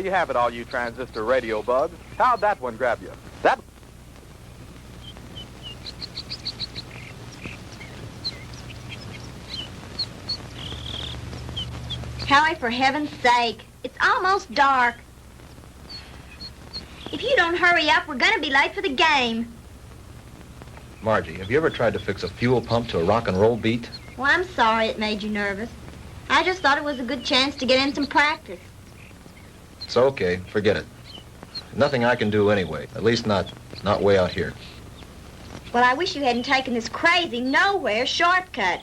you have it, all you transistor radio bugs. How'd that one grab you? That... Howie, for heaven's sake, it's almost dark. If you don't hurry up, we're going to be late for the game. Margie, have you ever tried to fix a fuel pump to a rock and roll beat? Well, I'm sorry it made you nervous. I just thought it was a good chance to get in some practice. It's okay. Forget it. Nothing I can do anyway. At least not way out here. Well, I wish you hadn't taken this crazy nowhere shortcut.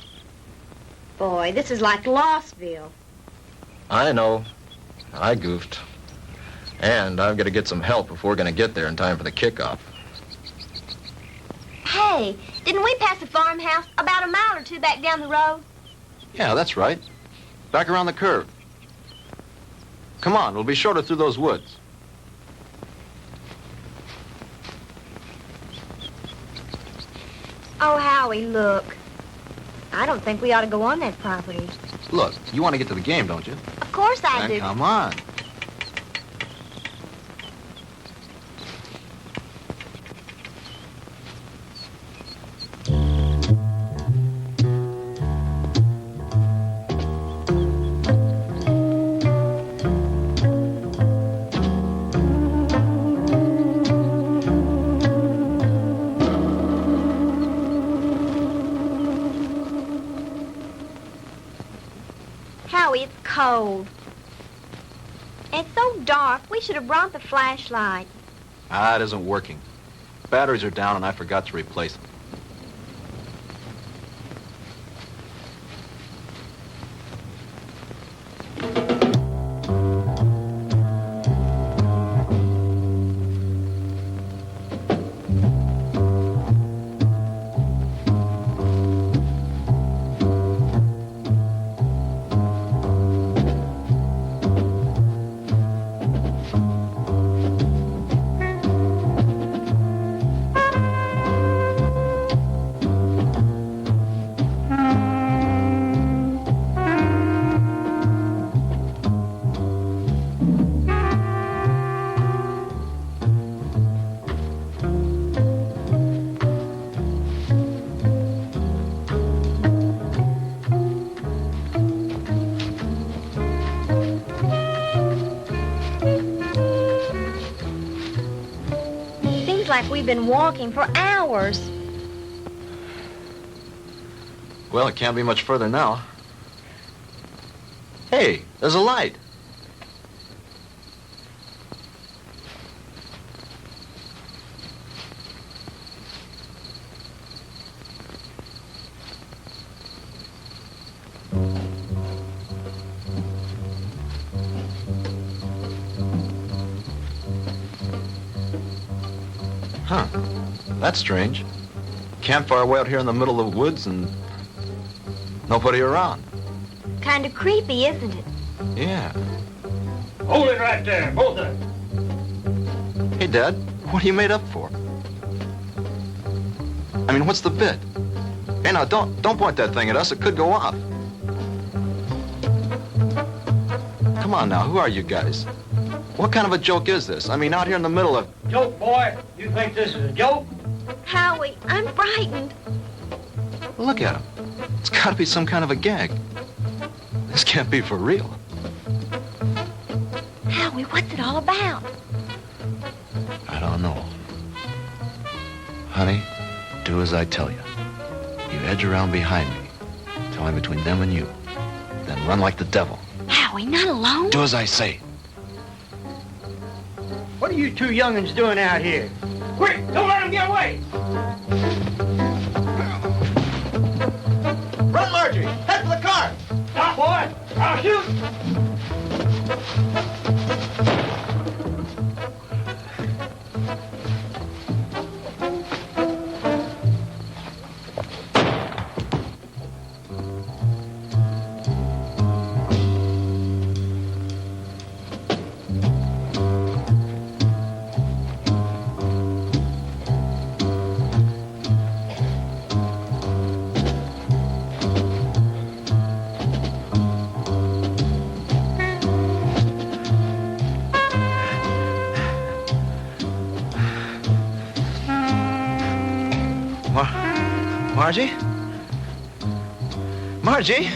Boy, this is like Lossville. I know. I goofed. And I've got to get some help if we're going to get there in time for the kickoff. Hey, didn't we pass a farmhouse about a mile or two back down the road? Yeah, that's right. Back around the curve. Come on, we'll be shorter through those woods. Oh, Howie, look. I don't think we ought to go on that property. Look, you want to get to the game, don't you? Of course I do. Then come on. Howie, it's cold. It's so dark, we should have brought the flashlight. It isn't working. Batteries are down and I forgot to replace them. Like we've been walking for hours. Well, it can't be much further now. Hey, there's a light. Huh. That's strange. Campfire way out here in the middle of the woods and nobody around. Kind of creepy, isn't it? Yeah. Hold it right there, both of them. Hey, Dad, what are you made up for? I mean, what's the bit? Hey, now, don't point that thing at us. It could go off. Come on now, who are you guys? What kind of a joke is this? I mean, out here in the middle of... Joke, boy? You think this is a joke? Howie, I'm frightened. Look at him. It's got to be some kind of a gag. This can't be for real. Howie, what's it all about? I don't know. Honey, do as I tell you. You edge around behind me. Tell me between them and you. Then run like the devil. Howie, not alone? Do as I say. What are you two young'uns doing out here? Quick, don't let them get away! Run, Margie! Head for the car! Stop, boy! I'll shoot! Margie? Margie?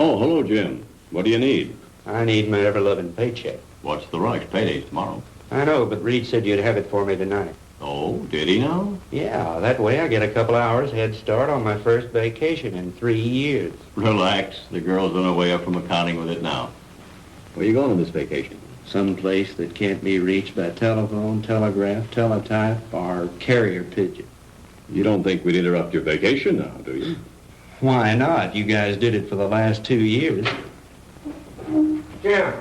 Oh, hello, Jim. What do you need? I need my ever-loving paycheck. What's the rush? Payday's tomorrow. I know, but Reed said you'd have it for me tonight. Oh, did he now? Yeah, that way I get a couple hours head start on my first vacation in 3 years. Relax. The girl's on her way up from accounting with it now. Where you going on this vacation? Some place that can't be reached by telephone, telegraph, teletype, or carrier pigeon. You don't think we'd interrupt your vacation now, do you? Why not? You guys did it for the last 2 years. Jim,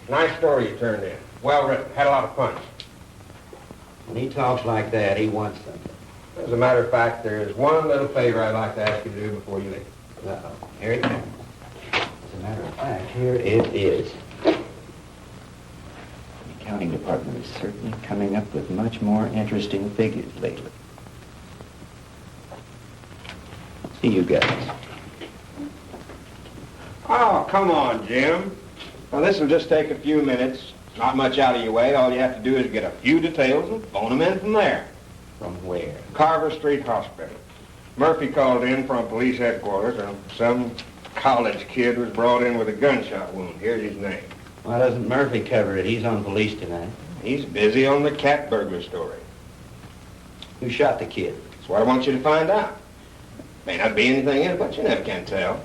nice story you turned in. Well written. Had a lot of punch. When he talks like that, he wants something. As a matter of fact, there's one little favor I'd like to ask you to do before you leave. Uh-oh. Here it comes. As a matter of fact, here it is. The accounting department is certainly coming up with much more interesting figures lately. See you guys. Oh, come on, Jim. Well, this will just take a few minutes. Not much out of your way. All you have to do is get a few details and phone them in from there. From where? Carver Street Hospital. Murphy called in from police headquarters, and some college kid was brought in with a gunshot wound. Here's his name. Why doesn't Murphy cover it? He's on police tonight. He's busy on the cat burglar story. Who shot the kid? That's what I want you to find out. May not be anything in it, but you never can tell.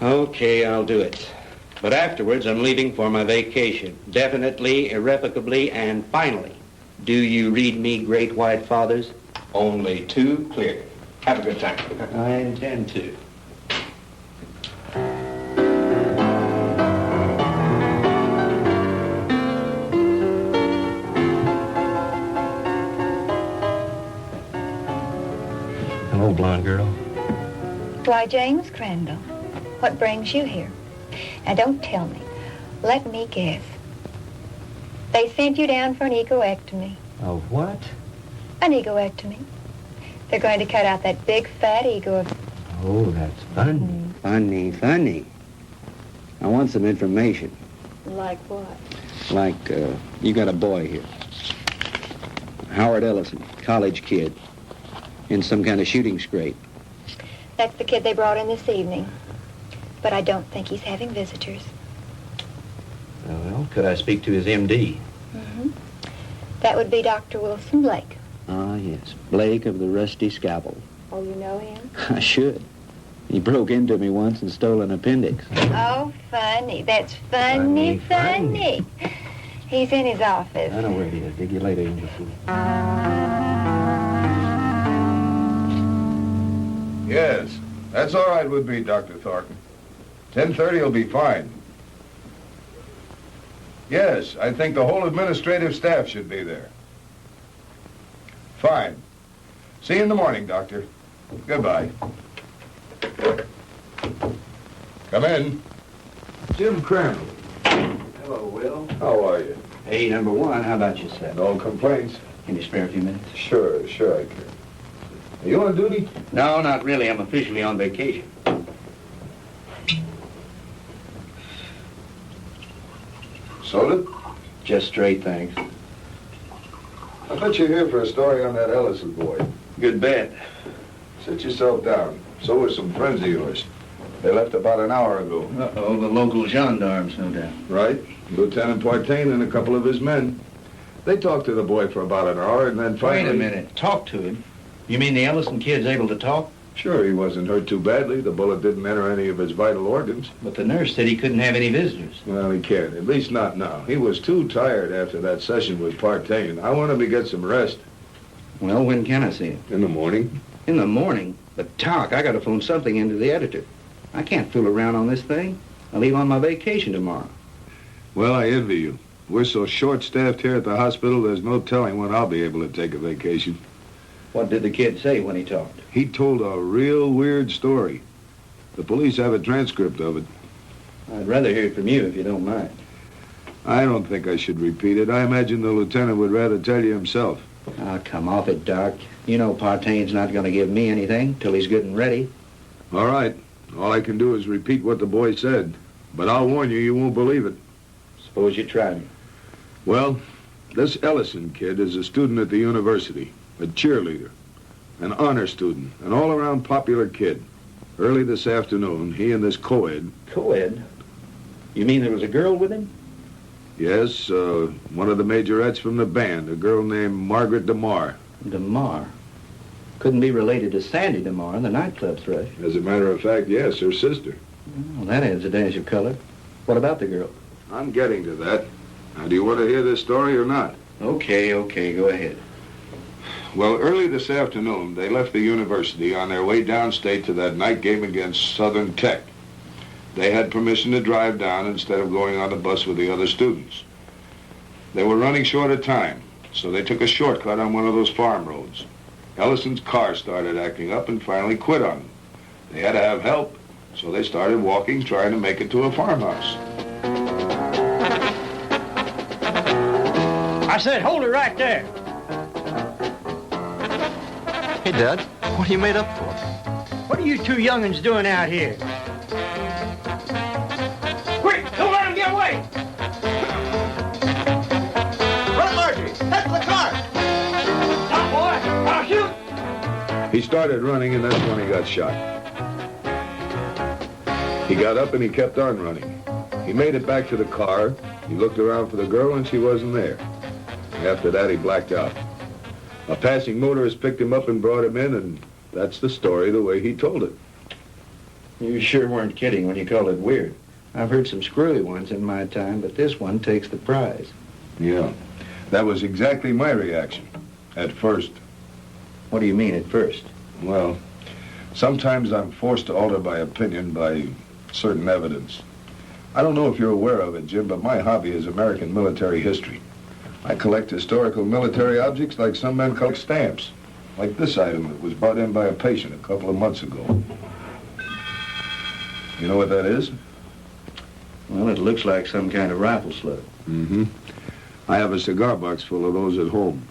Okay, I'll do it. But afterwards, I'm leaving for my vacation. Definitely, irrevocably, and finally. Do you read me Great White Fathers? Only too clearly. Have a good time. I intend to. Hello, blonde girl. Why, James Crandall, what brings you here? Now, don't tell me. Let me guess. They sent you down for an egoectomy. Oh, what? An egoectomy. They're going to cut out that big, fat ego of... Oh, that's funny. Funny. I want some information. Like what? Like, you got a boy here. Howard Ellison, college kid, in some kind of shooting scrape. That's the kid they brought in this evening. But I don't think he's having visitors. Well, could I speak to his MD? Mm-hmm. That would be Dr. Wilson Blake. Ah, yes. Blake of the Rusty Scalpel. Oh, you know him? I should. He broke into me once and stole an appendix. Oh, funny. That's funny. He's in his office. I know where he is. Dig you later, Angel. Yes, that's all right with me, Dr. Thornton. 10:30 will be fine. Yes, I think the whole administrative staff should be there. Fine. See you in the morning, Doctor. Goodbye. Come in. Jim Crandall. Hello, Will. How are you? Hey, number one, how about yourself? No complaints? Can you spare a few minutes? Sure I can. Are you on duty? No, not really. I'm officially on vacation. Soda? Just straight, thanks. I bet you're here for a story on that Ellison boy. Good bet. Sit yourself down. So are some friends of yours. They left about an hour ago. Uh-oh, the local gendarmes, no doubt. Right. Lieutenant Partain and a couple of his men. They talked to the boy for about an hour and then finally... Wait a minute. Talk to him? You mean the Ellison kid's able to talk? Sure, he wasn't hurt too badly. The bullet didn't enter any of his vital organs. But the nurse said he couldn't have any visitors. Well, he can't. At least not now. He was too tired after that session with Partain. I want him to get some rest. Well, when can I see him? In the morning. In the morning? But talk, I gotta phone something into the editor. I can't fool around on this thing. I leave on my vacation tomorrow. Well, I envy you. We're so short-staffed here at the hospital, there's no telling when I'll be able to take a vacation. What did the kid say when he talked? He told a real weird story. The police have a transcript of it. I'd rather hear it from you if you don't mind. I don't think I should repeat it. I imagine the lieutenant would rather tell you himself. Oh, come off it, Doc. You know Partaine's not going to give me anything till he's good and ready. All right. All I can do is repeat what the boy said. But I'll warn you, you won't believe it. Suppose you try me. Well, this Ellison kid is a student at the university, a cheerleader, an honor student, an all-around popular kid. Early this afternoon, he and this co-ed... Co-ed? You mean there was a girl with him? Yes, one of the majorettes from the band, a girl named Margaret DeMar. DeMar? Couldn't be related to Sandy DeMar, the nightclub thrush. As a matter of fact, yes, her sister. Well, that adds a dash of color. What about the girl? I'm getting to that. Now, do you want to hear this story or not? Okay, go ahead. Well, early this afternoon, they left the university on their way downstate to that night game against Southern Tech. They had permission to drive down instead of going on the bus with the other students. They were running short of time, so they took a shortcut on one of those farm roads. Ellison's car started acting up and finally quit on them. They had to have help, so they started walking, trying to make it to a farmhouse. I said, hold it right there. Hey, Dad, what are you made up for? What are you two young'uns doing out here? Quick, don't let him get away! Run, Marjorie! Head for the car! Stop, boy! I'll shoot! He started running, and that's when he got shot. He got up and he kept on running. He made it back to the car. He looked around for the girl, and she wasn't there. After that, he blacked out. A passing motorist picked him up and brought him in, and that's the story the way he told it. You sure weren't kidding when you called it weird. I've heard some screwy ones in my time, but this one takes the prize. Yeah, that was exactly my reaction, at first. What do you mean, at first? Well, sometimes I'm forced to alter my opinion by certain evidence. I don't know if you're aware of it, Jim, but my hobby is American military history. I collect historical military objects like some men collect stamps, like this item that was brought in by a patient a couple of months ago. You know what that is? Well, it looks like some kind of rifle slug. Mm-hmm. I have a cigar box full of those at home.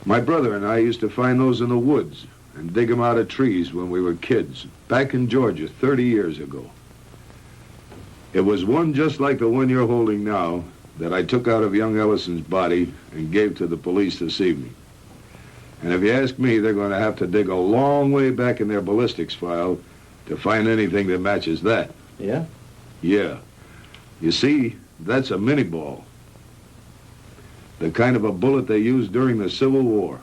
My brother and I used to find those in the woods and dig them out of trees when we were kids, back in Georgia 30 years ago. It was one just like the one you're holding now that I took out of young Ellison's body and gave to the police this evening. And if you ask me, they're going to have to dig a long way back in their ballistics file to find anything that matches that. Yeah? Yeah. You see, that's a mini-ball. The kind of a bullet they used during the Civil War.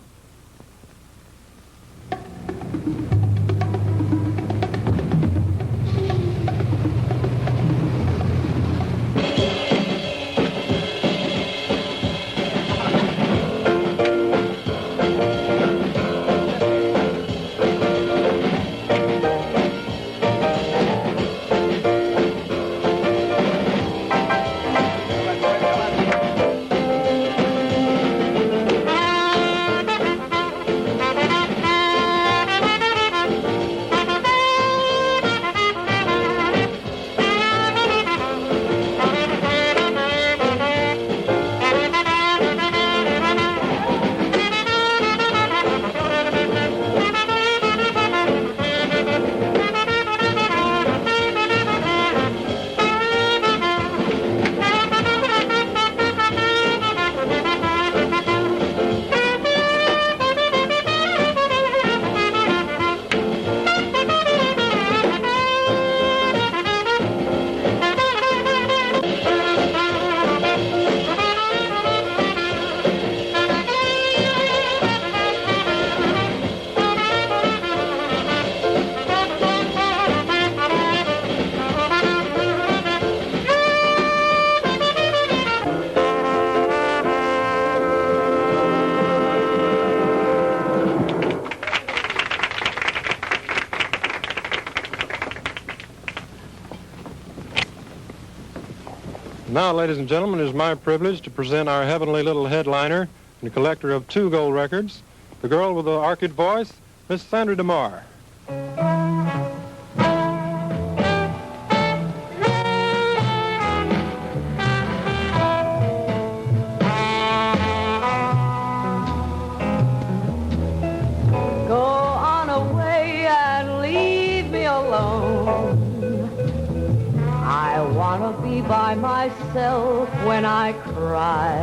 Now, ladies and gentlemen, it is my privilege to present our heavenly little headliner and collector of 2 gold records, the girl with the orchid voice, Miss Sandra DeMar. Go on away and leave me alone. I want to be by myself when I cry.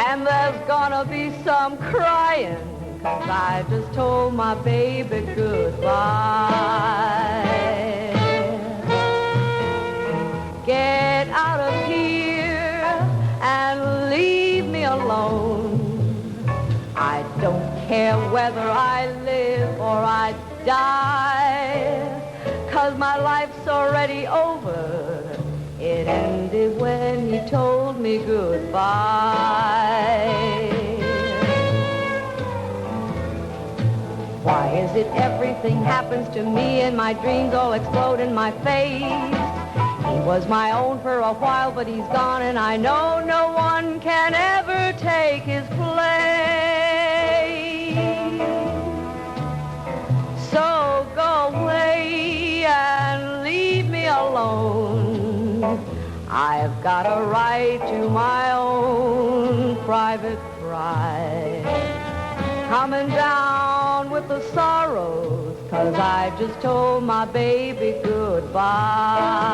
And there's gonna be some crying, 'cause I just told my baby goodbye. Get out of here and leave me alone. I don't care whether I live or I die, 'cause my life's already over. It ended when he told me goodbye. Why is it everything happens to me and my dreams all explode in my face? He was my own for a while, but he's gone, and I know no one can ever take his place. So go away and leave me alone. I've got a right to my own private pride. Coming down with the sorrows, 'cause I just told my baby goodbye.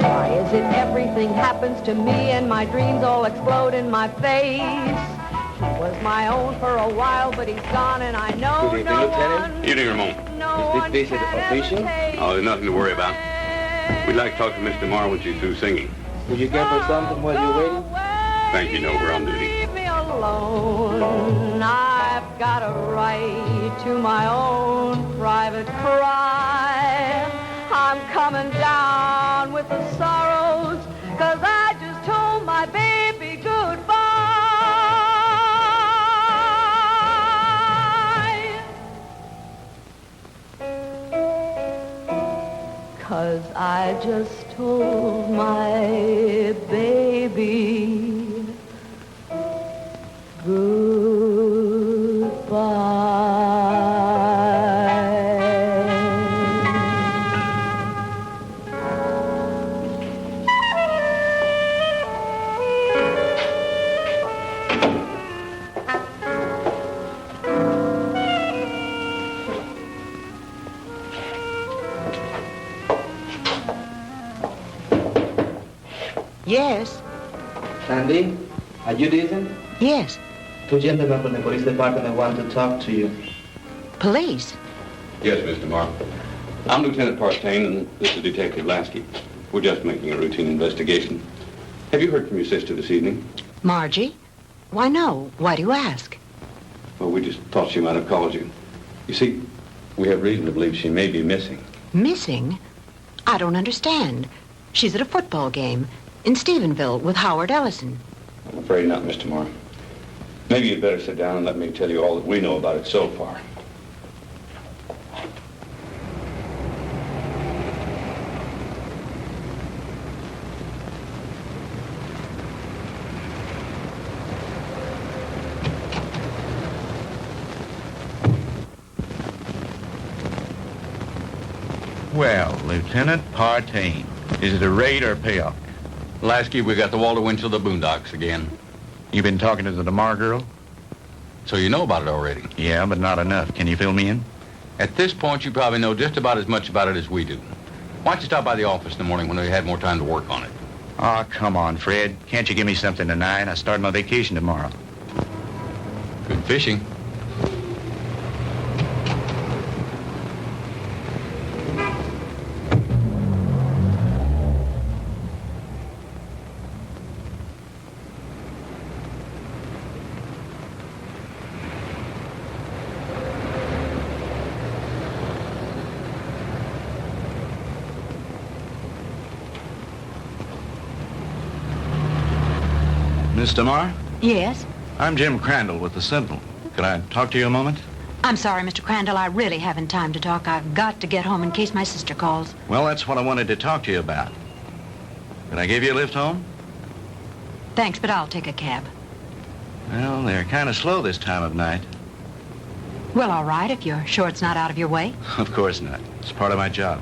Why is it everything happens to me and my dreams all explode in my face? He was my own for a while, but he's gone, and I know Good evening, no Lieutenant. one. Evening, Ramon. No Is this visit official? Oh, there's nothing to worry about. We'd like to talk to Miss DeMar when she's through singing. Would you give her something while you're waiting? Thank you, no, we're on duty. Leave me alone. I've got a right to my own private cry. I'm coming down with the sorrows, 'cause I just told my baby goodbye. 'Cause I just told my baby Yes. Sandy, are you decent? Yes. 2 gentlemen from the police department want to talk to you. Police? Yes, Miss DeMar. I'm Lieutenant Partain, and this is Detective Lasky. We're just making a routine investigation. Have you heard from your sister this evening? Margie? Why, no. Why do you ask? Well, we just thought she might have called you. You see, we have reason to believe she may be missing. Missing? I don't understand. She's at a football game in Stephenville with Howard Ellison. I'm afraid not, Miss DeMar. Maybe you'd better sit down and let me tell you all that we know about it so far. Well, Lieutenant Partain, is it a raid or a payoff? Lasky, we got the Walter Winchell of the Boondocks again. You been talking to the DeMar girl? So you know about it already? Yeah, but not enough. Can you fill me in? At this point, you probably know just about as much about it as we do. Why don't you stop by the office in the morning when we had more time to work on it? Oh, come on, Fred. Can't you give me something tonight? I start my vacation tomorrow. Good fishing. Miss DeMar? Yes? I'm Jim Crandall with the Sentinel. Could I talk to you a moment? I'm sorry, Mr. Crandall. I really haven't time to talk. I've got to get home in case my sister calls. Well, that's what I wanted to talk to you about. Can I give you a lift home? Thanks, but I'll take a cab. Well, they're kind of slow this time of night. Well, all right, if you're sure it's not out of your way. Of course not. It's part of my job.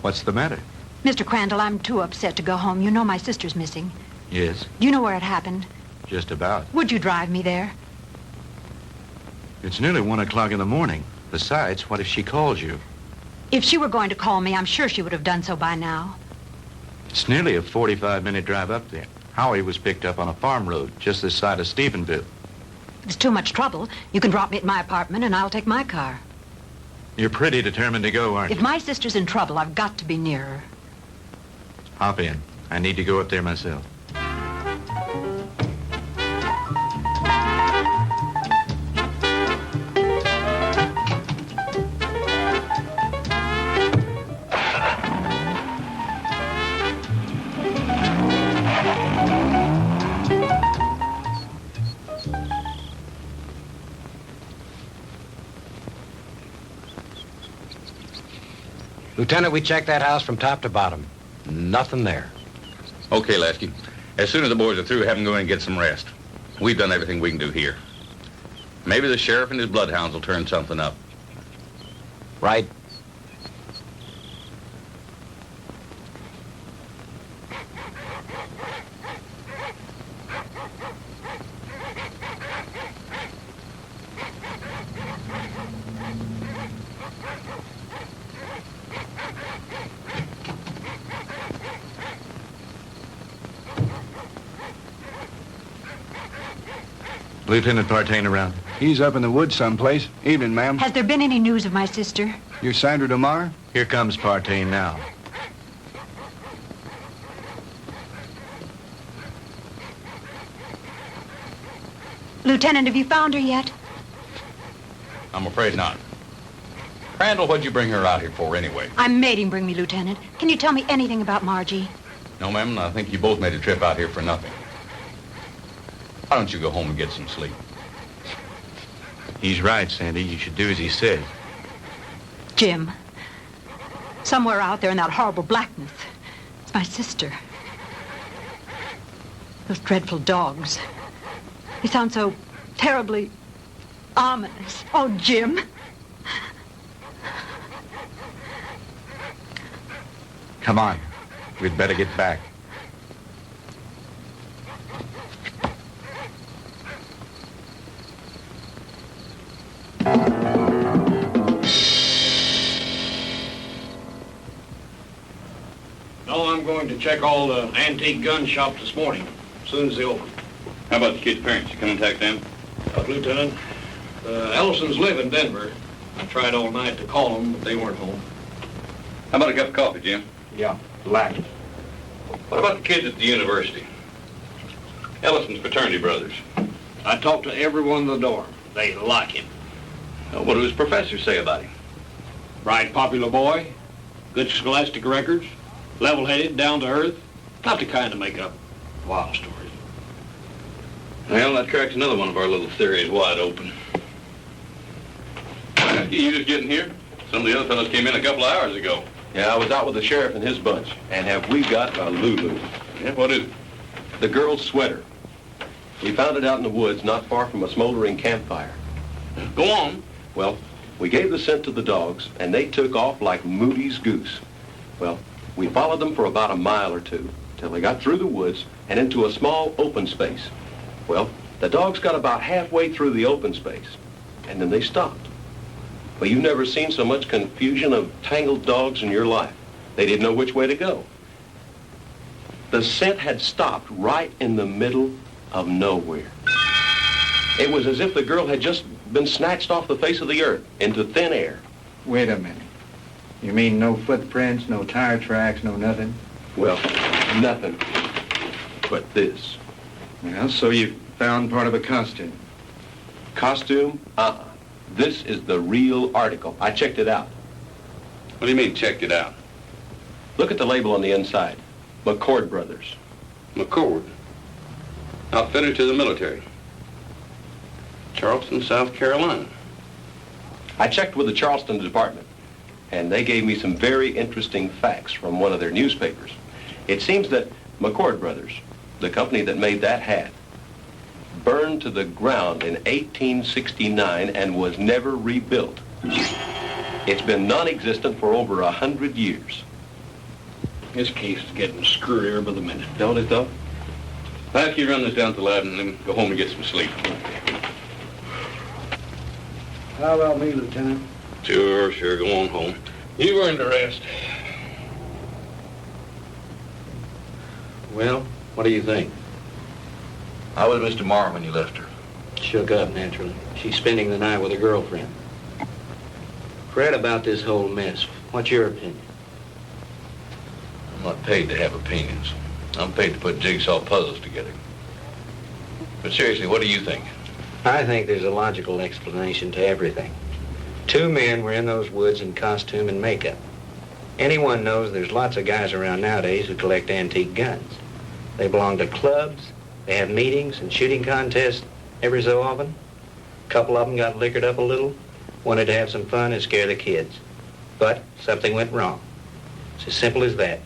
What's the matter? Mr. Crandall, I'm too upset to go home. You know my sister's missing. Yes, Do you know where it happened? just about. Would you drive me there? It's nearly 1 o'clock in the morning. Besides, what if she calls you? If she were going to call me, I'm sure she would have done so by now. It's nearly a 45-minute drive up there. Howie was picked up on a farm road just this side of Stephenville. If it's too much trouble, you can drop me at my apartment and I'll take my car. You're pretty determined to go, aren't you? If my sister's in trouble, I've got to be near her. Hop in. I need to go up there myself. Lieutenant, we checked that house from top to bottom. Nothing there. Okay, Lasky. As soon as the boys are through, have them go in and get some rest. We've done everything we can do here. Maybe the sheriff and his bloodhounds will turn something up. Right. Lieutenant Partain around? He's up in the woods someplace. Evening, ma'am. Has there been any news of my sister? You're Sandra DeMar? Here comes Partain now. Lieutenant, have you found her yet? I'm afraid not. Crandall, what'd you bring her out here for anyway? I made him bring me, Lieutenant. Can you tell me anything about Margie? No, ma'am, I think you both made a trip out here for nothing. Why don't you go home and get some sleep? He's right, Sandy. You should do as he said. Jim, somewhere out there in that horrible blackness, it's my sister. Those dreadful dogs. They sound so terribly ominous. Oh, Jim. Come on. We'd better get back. No, I'm going to check all the antique gun shops this morning, as soon as they open. How about the kid's parents? You contact them? Lieutenant, Ellisons live in Denver. I tried all night to call them, but they weren't home. How about a cup of coffee, Jim? Yeah, black. What about the kids at the university? Ellison's fraternity brothers. I talked to everyone in the dorm. They like him. What do his professors say about him? Bright, popular boy, good scholastic records, level-headed, down to earth. Not the kind to make up wild stories. Well, that cracks another one of our little theories wide open. You just getting here? Some of the other fellows came in a couple of hours ago. Yeah, I was out with the sheriff and his bunch. And have we got a Lulu? Yeah, what is it? The girl's sweater. We found it out in the woods not far from a smoldering campfire. Go on. Well, we gave the scent to the dogs, and they took off like Moody's goose. Well, we followed them for about a mile or two, till they got through the woods and into a small open space. Well, the dogs got about halfway through the open space, and then they stopped. Well, you've never seen so much confusion of tangled dogs in your life. They didn't know which way to go. The scent had stopped right in the middle of nowhere. It was as if the girl had just been snatched off the face of the earth into thin air. Wait a minute. You mean no footprints, no tire tracks, no nothing? Well, nothing but this. Well, so you found part of a costume. Costume? This is the real article. I checked it out. What do you mean, checked it out? Look at the label on the inside. McCord Brothers. McCord? Outfitter to the military. Charleston, South Carolina. I checked with the Charleston department, and they gave me some very interesting facts from one of their newspapers. It seems that McCord Brothers, the company that made that hat, burned to the ground in 1869 and was never rebuilt. It's been non-existent for over 100 years. This case is getting screwier by the minute, don't it, though? I'll have you run this down to the lab and then go home and get some sleep. How about me, Lieutenant? Sure, go on home. You've earned a rest. Well, what do you think? How was Mr. Marr when you left her? Shook up, naturally. She's spending the night with a girlfriend. Fred, about this whole mess, what's your opinion? I'm not paid to have opinions. I'm paid to put jigsaw puzzles together. But seriously, what do you think? I think there's a logical explanation to everything. Two men were in those woods in costume and makeup. Anyone knows there's lots of guys around nowadays who collect antique guns. They belong to clubs, they have meetings and shooting contests every so often. A couple of them got liquored up a little, wanted to have some fun and scare the kids. But something went wrong. It's as simple as that.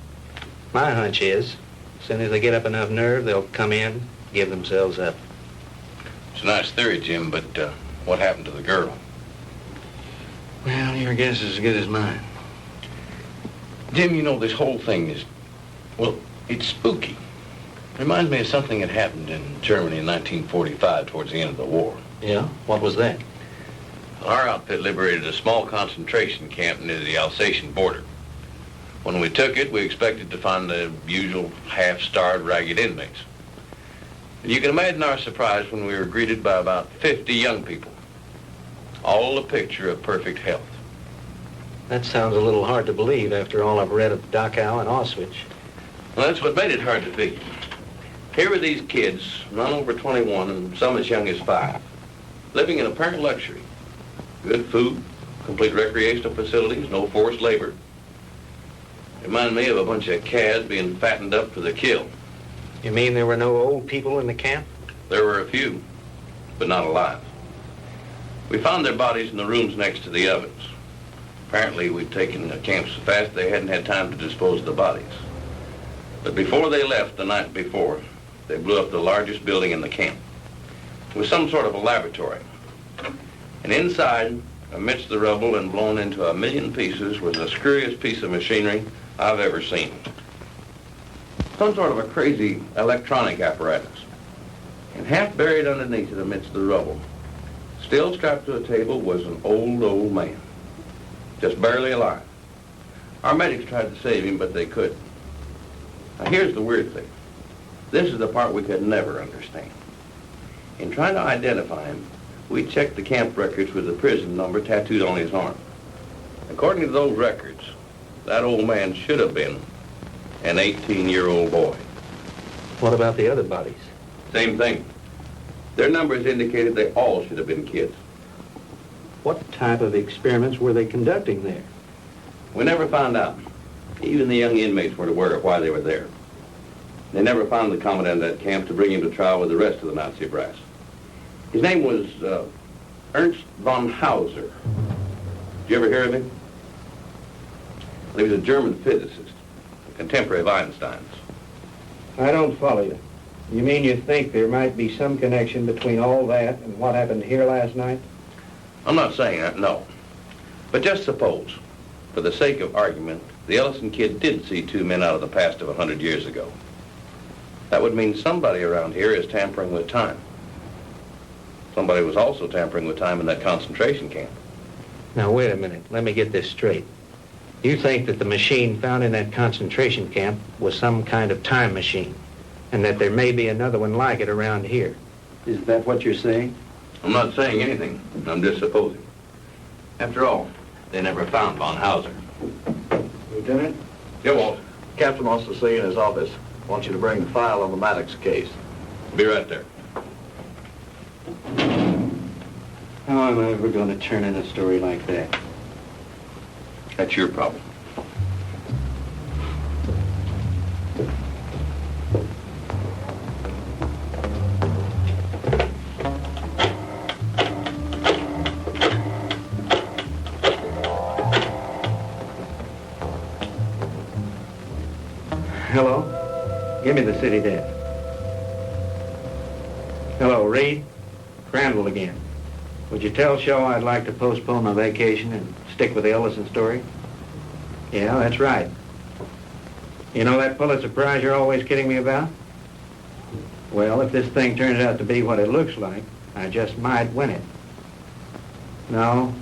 My hunch is, as soon as they get up enough nerve, they'll come in, give themselves up. It's a nice theory, Jim, but what happened to the girl? Well, your guess is as good as mine. Jim, you know, this whole thing is, well, it's spooky. Reminds me of something that happened in Germany in 1945 towards the end of the war. Yeah? What was that? Our outfit liberated a small concentration camp near the Alsatian border. When we took it, we expected to find the usual half-starved, ragged inmates. And you can imagine our surprise when we were greeted by about 50 young people, all a picture of perfect health. That sounds a little hard to believe after all I've read of Dachau and Auschwitz. Well, that's what made it hard to figure. Here were these kids, none over 21 and some as young as 5, living in apparent luxury. Good food, complete recreational facilities, no forced labor. Reminded me of a bunch of calves being fattened up for the kill. You mean there were no old people in the camp? There were a few, but not alive. We found their bodies in the rooms next to the ovens. Apparently, we'd taken the camp so fast they hadn't had time to dispose of the bodies. But before they left the night before, they blew up the largest building in the camp. It was some sort of a laboratory. And inside, amidst the rubble and blown into a million pieces, was the screwiest piece of machinery I've ever seen. Some sort of a crazy electronic apparatus. And half buried underneath it amidst the rubble, still strapped to a table, was an old man. Just barely alive. Our medics tried to save him, but they couldn't. Now here's the weird thing. This is the part we could never understand. In trying to identify him, we checked the camp records with the prison number tattooed on his arm. According to those records, that old man should have been an 18-year-old boy. What about the other bodies? Same thing. Their numbers indicated they all should have been kids. What type of experiments were they conducting there? We never found out. Even the young inmates weren't aware of why they were there. They never found the commandant of that camp to bring him to trial with the rest of the Nazi brass. His name was Ernst von Hauser. Did you ever hear of him? He was a German physicist, a contemporary of Einstein's. I don't follow you. You mean you think there might be some connection between all that and what happened here last night? I'm not saying that, no. But just suppose, for the sake of argument, the Ellison kid did see two men out of the past of 100 years ago. That would mean somebody around here is tampering with time. Somebody was also tampering with time in that concentration camp. Now, wait a minute. Let me get this straight. You think that the machine found in that concentration camp was some kind of time machine, and that there may be another one like it around here. Is that what you're saying? I'm not saying anything. I'm just supposing. After all, they never found von Hauser. Lieutenant? Yeah, Walt. Captain wants to see you in his office. Wants you to bring the file on the Maddox case. Be right there. How am I ever going to turn in a story like that? That's your problem. me the city desk. Hello, Reed. Crandall again. Would you tell Shaw I'd like to postpone my vacation and stick with the Ellison story? Yeah, that's right. You know that Pulitzer Prize you're always kidding me about? Well, if this thing turns out to be what it looks like, I just might win it. No,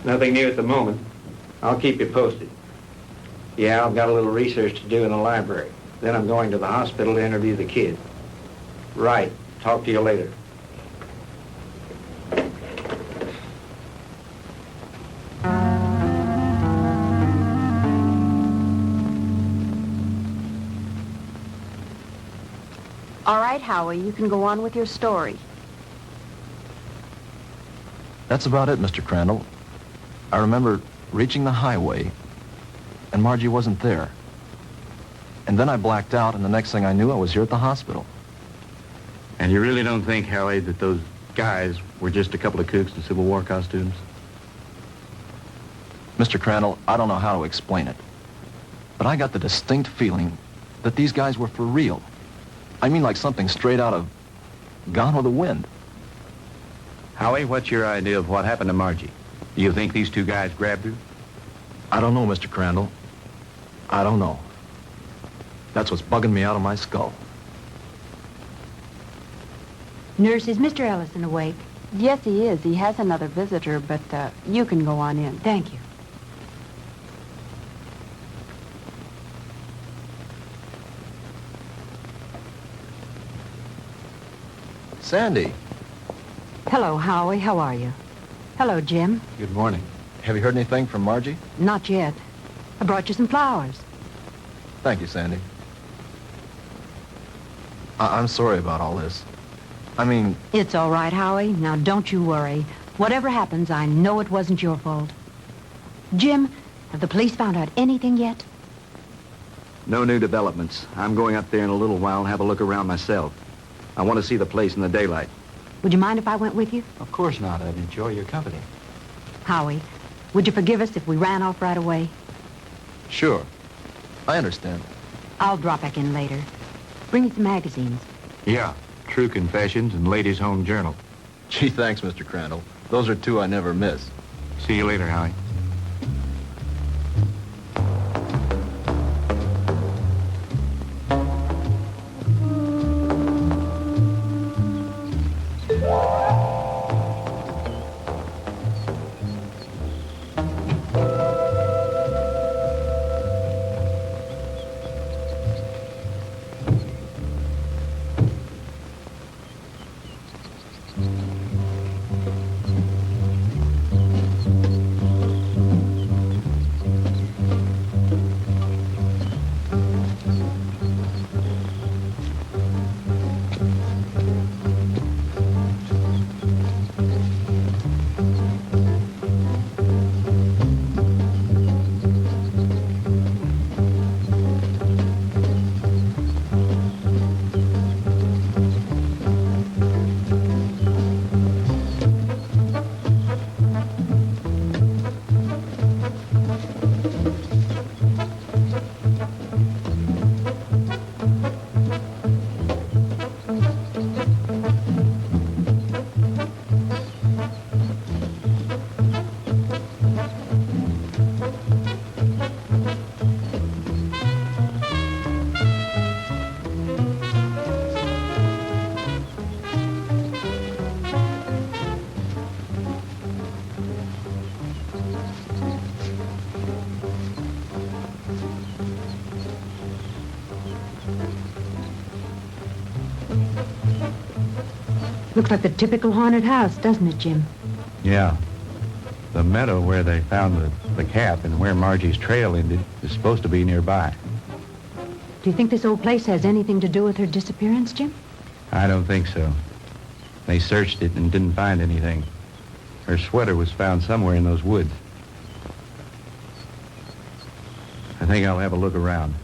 nothing new at the moment. I'll keep you posted. Yeah, I've got a little research to do in the library. Then I'm going to the hospital to interview the kid. Right. Talk to you later. All right, Howie, you can go on with your story. That's about it, Mr. Crandall. I remember reaching the highway, and Margie wasn't there. And then I blacked out, and the next thing I knew, I was here at the hospital. And you really don't think, Howie, that those guys were just a couple of kooks in Civil War costumes? Mr. Crandall, I don't know how to explain it, but I got the distinct feeling that these guys were for real. I mean, like something straight out of Gone with the Wind. Howie, what's your idea of what happened to Margie? Do you think these two guys grabbed her? I don't know, Mr. Crandall. I don't know. That's what's bugging me out of my skull. Nurse, is Mr. Ellison awake? Yes, he is. He has another visitor, but you can go on in. Thank you. Sandy. Hello, Howie. How are you? Hello, Jim. Good morning. Have you heard anything from Margie? Not yet. I brought you some flowers. Thank you, Sandy. I'm sorry about all this. I mean... It's all right, Howie. Now, don't you worry. Whatever happens, I know it wasn't your fault. Jim, have the police found out anything yet? No new developments. I'm going up there in a little while and have a look around myself. I want to see the place in the daylight. Would you mind if I went with you? Of course not. I'd enjoy your company. Howie, would you forgive us if we ran off right away? Sure. I understand. I'll drop back in later. Bring me some magazines. Yeah. True Confessions and Ladies' Home Journal. Gee, thanks, Mr. Crandall. Those are two I never miss. See you later, Howie. Looks like the typical haunted house, doesn't it, Jim? Yeah. The meadow where they found the cap and where Margie's trail ended is supposed to be nearby. Do you think this old place has anything to do with her disappearance, Jim? I don't think so. They searched it and didn't find anything. Her sweater was found somewhere in those woods. I think I'll have a look around.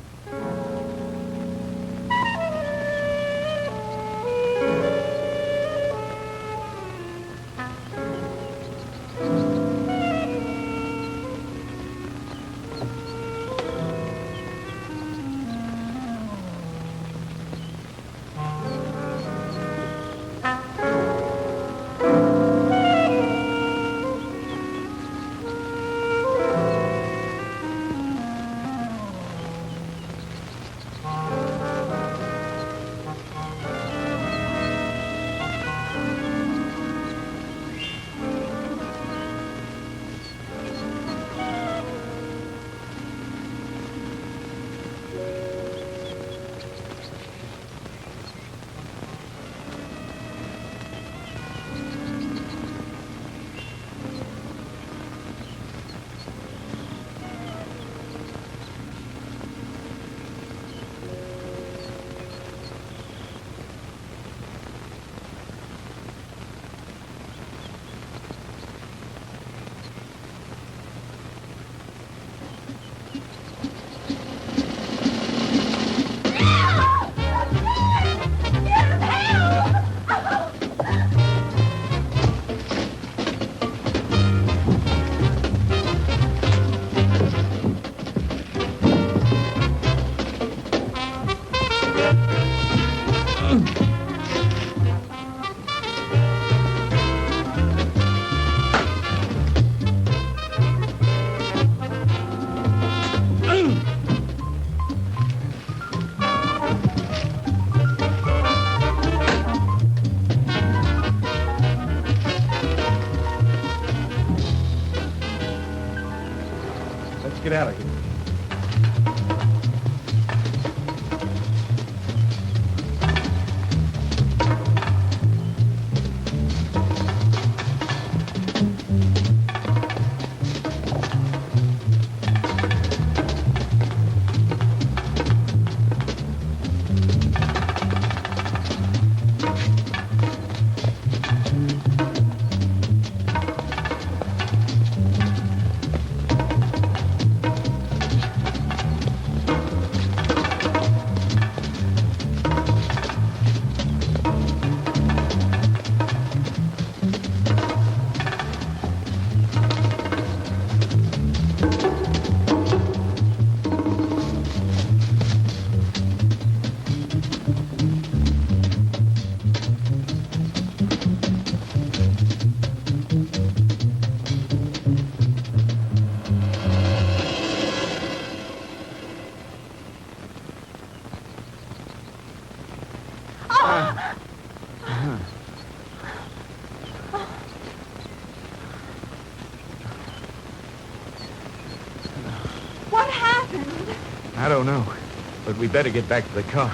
get out of here. What happened? I don't know, but we better get back to the car.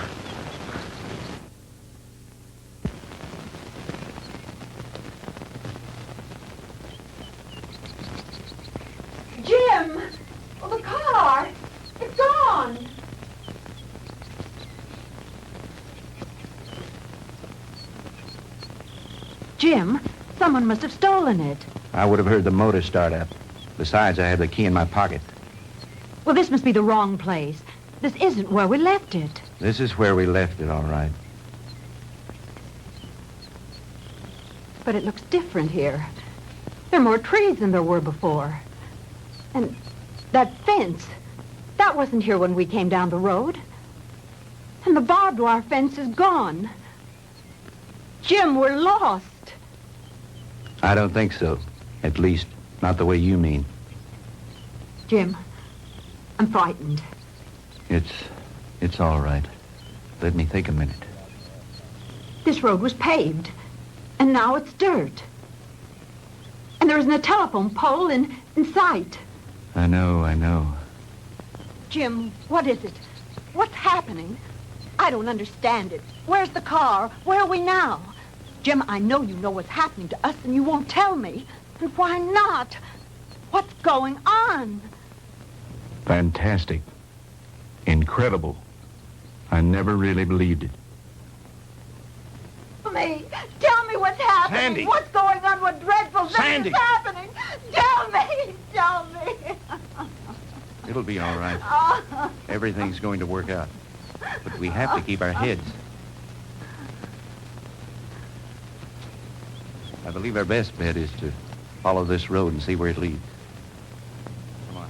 Jim! Well, the car! It's gone! Jim, someone must have stolen it. I would have heard the motor start up. Besides, I have the key in my pocket. Well, this must be the wrong place. This isn't where we left it. This is where we left it, all right. But it looks different here. There are more trees than there were before. And that fence, that wasn't here when we came down the road. And the barbed wire fence is gone. Jim, we're lost. I don't think so. At least, not the way you mean. Jim, I'm frightened. It's all right. Let me think a minute. This road was paved, and now it's dirt. And there isn't a telephone pole in sight. I know. Jim, what is it? What's happening? I don't understand it. Where's the car? Where are we now? Jim, I know you know what's happening to us, and you won't tell me. And why not? What's going on? Fantastic. Incredible. I never really believed it. Tell me what's happening. Sandy. What's going on? What dreadful thing Sandy. is happening? Tell me. It'll be all right. Everything's going to work out. But we have to keep our heads. I believe our best bet is to follow this road and see where it leads. Come on.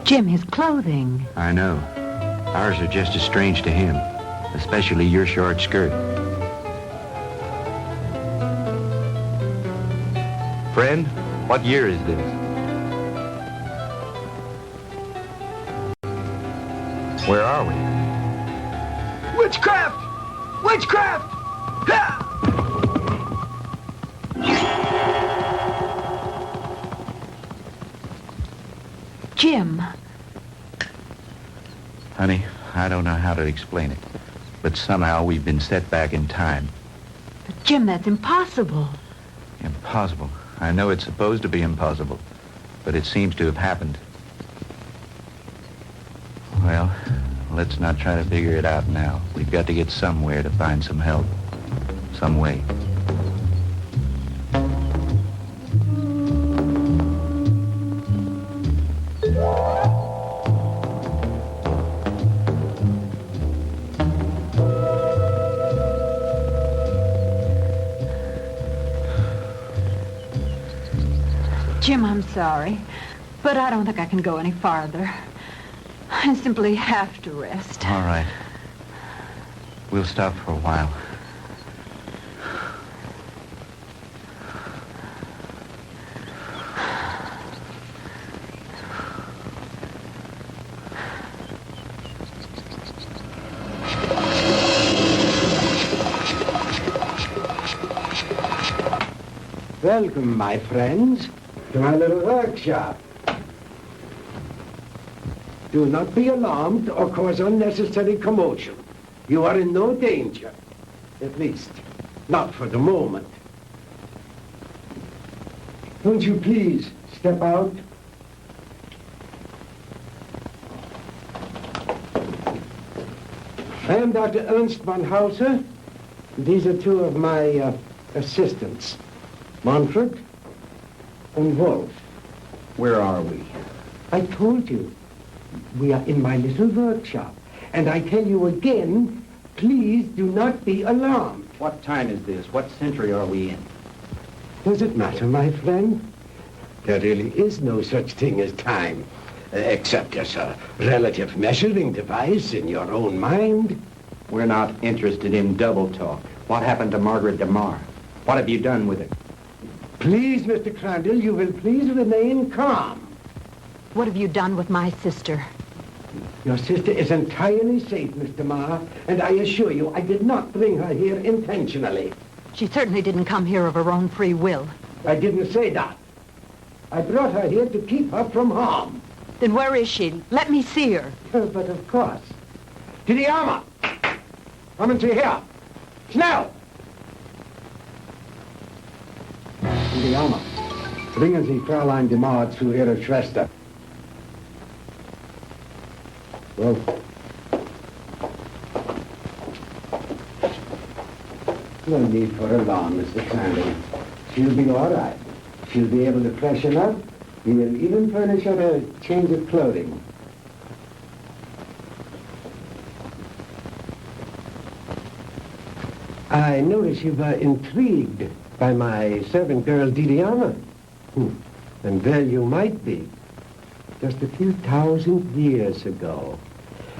Jim, his clothing. I know. Ours are just as strange to him, especially your short skirt. Friend, what year is this? Where are we? Witchcraft! Witchcraft! Ha! Jim. Honey, I don't know how to explain it, but somehow we've been set back in time. But Jim, that's impossible. Impossible. I know it's supposed to be impossible, but it seems to have happened. Well, let's not try to figure it out now. We've got to get somewhere to find some help. Some way. Jim, I'm sorry, but I don't think I can go any farther. I simply have to rest. All right. We'll stop for a while. Welcome, my friends, to my little workshop. Do not be alarmed or cause unnecessary commotion. You are in no danger. At least, not for the moment. Won't you please step out? I am Dr. Ernst von Hauser. These are two of my assistants, Manfred and Wolf. Where are we? I told you. We are in my little workshop. And I tell you again, please do not be alarmed. What time is this? What century are we in? Does it matter, my friend? There really is no such thing as time, except as a relative measuring device in your own mind. We're not interested in double talk. What happened to Margaret DeMar? What have you done with it? Please, Mr. Crandall, you will please remain calm. What have you done with my sister? Your sister is entirely safe, Mr. Marr, and I assure you I did not bring her here intentionally. She certainly didn't come here of her own free will. I didn't say that. I brought her here to keep her from harm. Then where is she? Let me see her. But of course. To the armor! Kommen Sie her! Schnell! To the armor. Bringen Sie Fräulein DeMar zu ihrer Schwester. Well, no need for alarm, Mr. Crandall. She'll be all right. She'll be able to freshen up. He will even furnish her a change of clothing. I notice you were intrigued by my servant girl, Didiana. And there you might be. Just a few thousand years ago,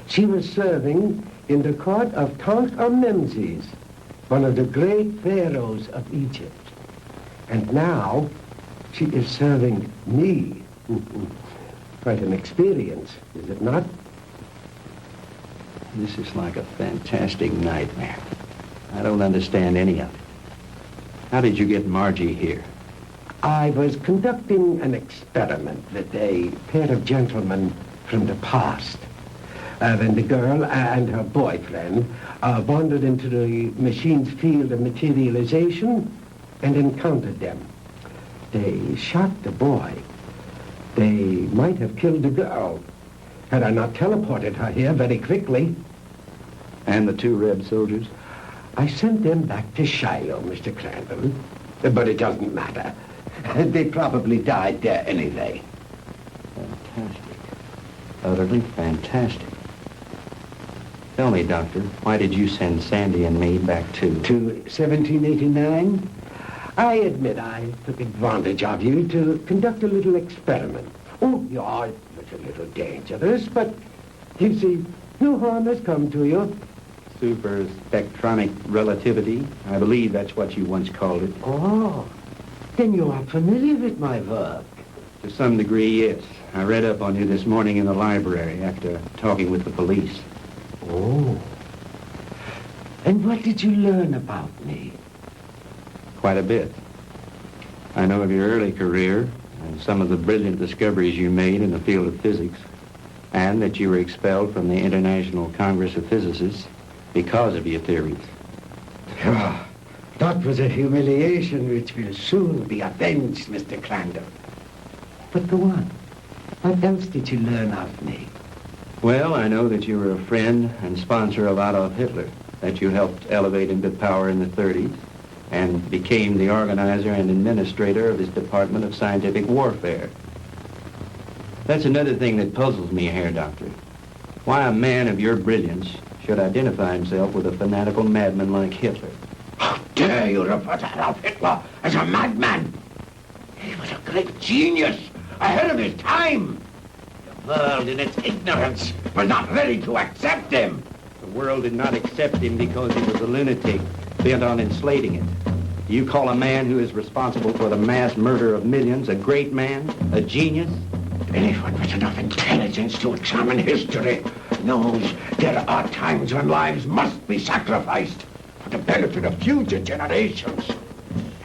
she was serving in the court of Tutankhamun, one of the great pharaohs of Egypt. And now, she is serving me. Quite an experience, is it not? This is like a fantastic nightmare. I don't understand any of it. How did you get Margie here? I was conducting an experiment with a pair of gentlemen from the past. When the girl and her boyfriend wandered into the machine's field of materialization and encountered them. They shot the boy. They might have killed the girl had I not teleported her here very quickly. And the two red soldiers? I sent them back to Shiloh, Mr. Crandall. But it doesn't matter. They probably died there anyway. Fantastic. Utterly fantastic. Tell me, Doctor, why did you send Sandy and me back to 1789? I admit I took advantage of you to conduct a little experiment. Oh, it was a little dangerous, but you see, no harm has come to you. Super spectronic relativity? I believe that's what you once called it. Oh, then you are familiar with my work. To some degree, yes. I read up on you this morning in the library after talking with the police. Oh. And what did you learn about me? Quite a bit. I know of your early career and some of the brilliant discoveries you made in the field of physics, and that you were expelled from the International Congress of Physicists because of your theories. Oh, that was a humiliation which will soon be avenged, Mr. Crandall. But go on. What else did you learn of me? Well, I know that you were a friend and sponsor of Adolf Hitler, that you helped elevate him to power in the 30s, and became the organizer and administrator of his Department of Scientific Warfare. That's another thing that puzzles me, Herr Doctor. Why a man of your brilliance should identify himself with a fanatical madman like Hitler. How dare you refer to Adolf Hitler as a madman? He was a great genius, ahead of his time. The world, in its ignorance, was not ready to accept him. The world did not accept him because he was a lunatic, bent on enslaving it. Do you call a man who is responsible for the mass murder of millions a great man, a genius? Anyone with enough intelligence to examine history knows there are times when lives must be sacrificed for the benefit of future generations.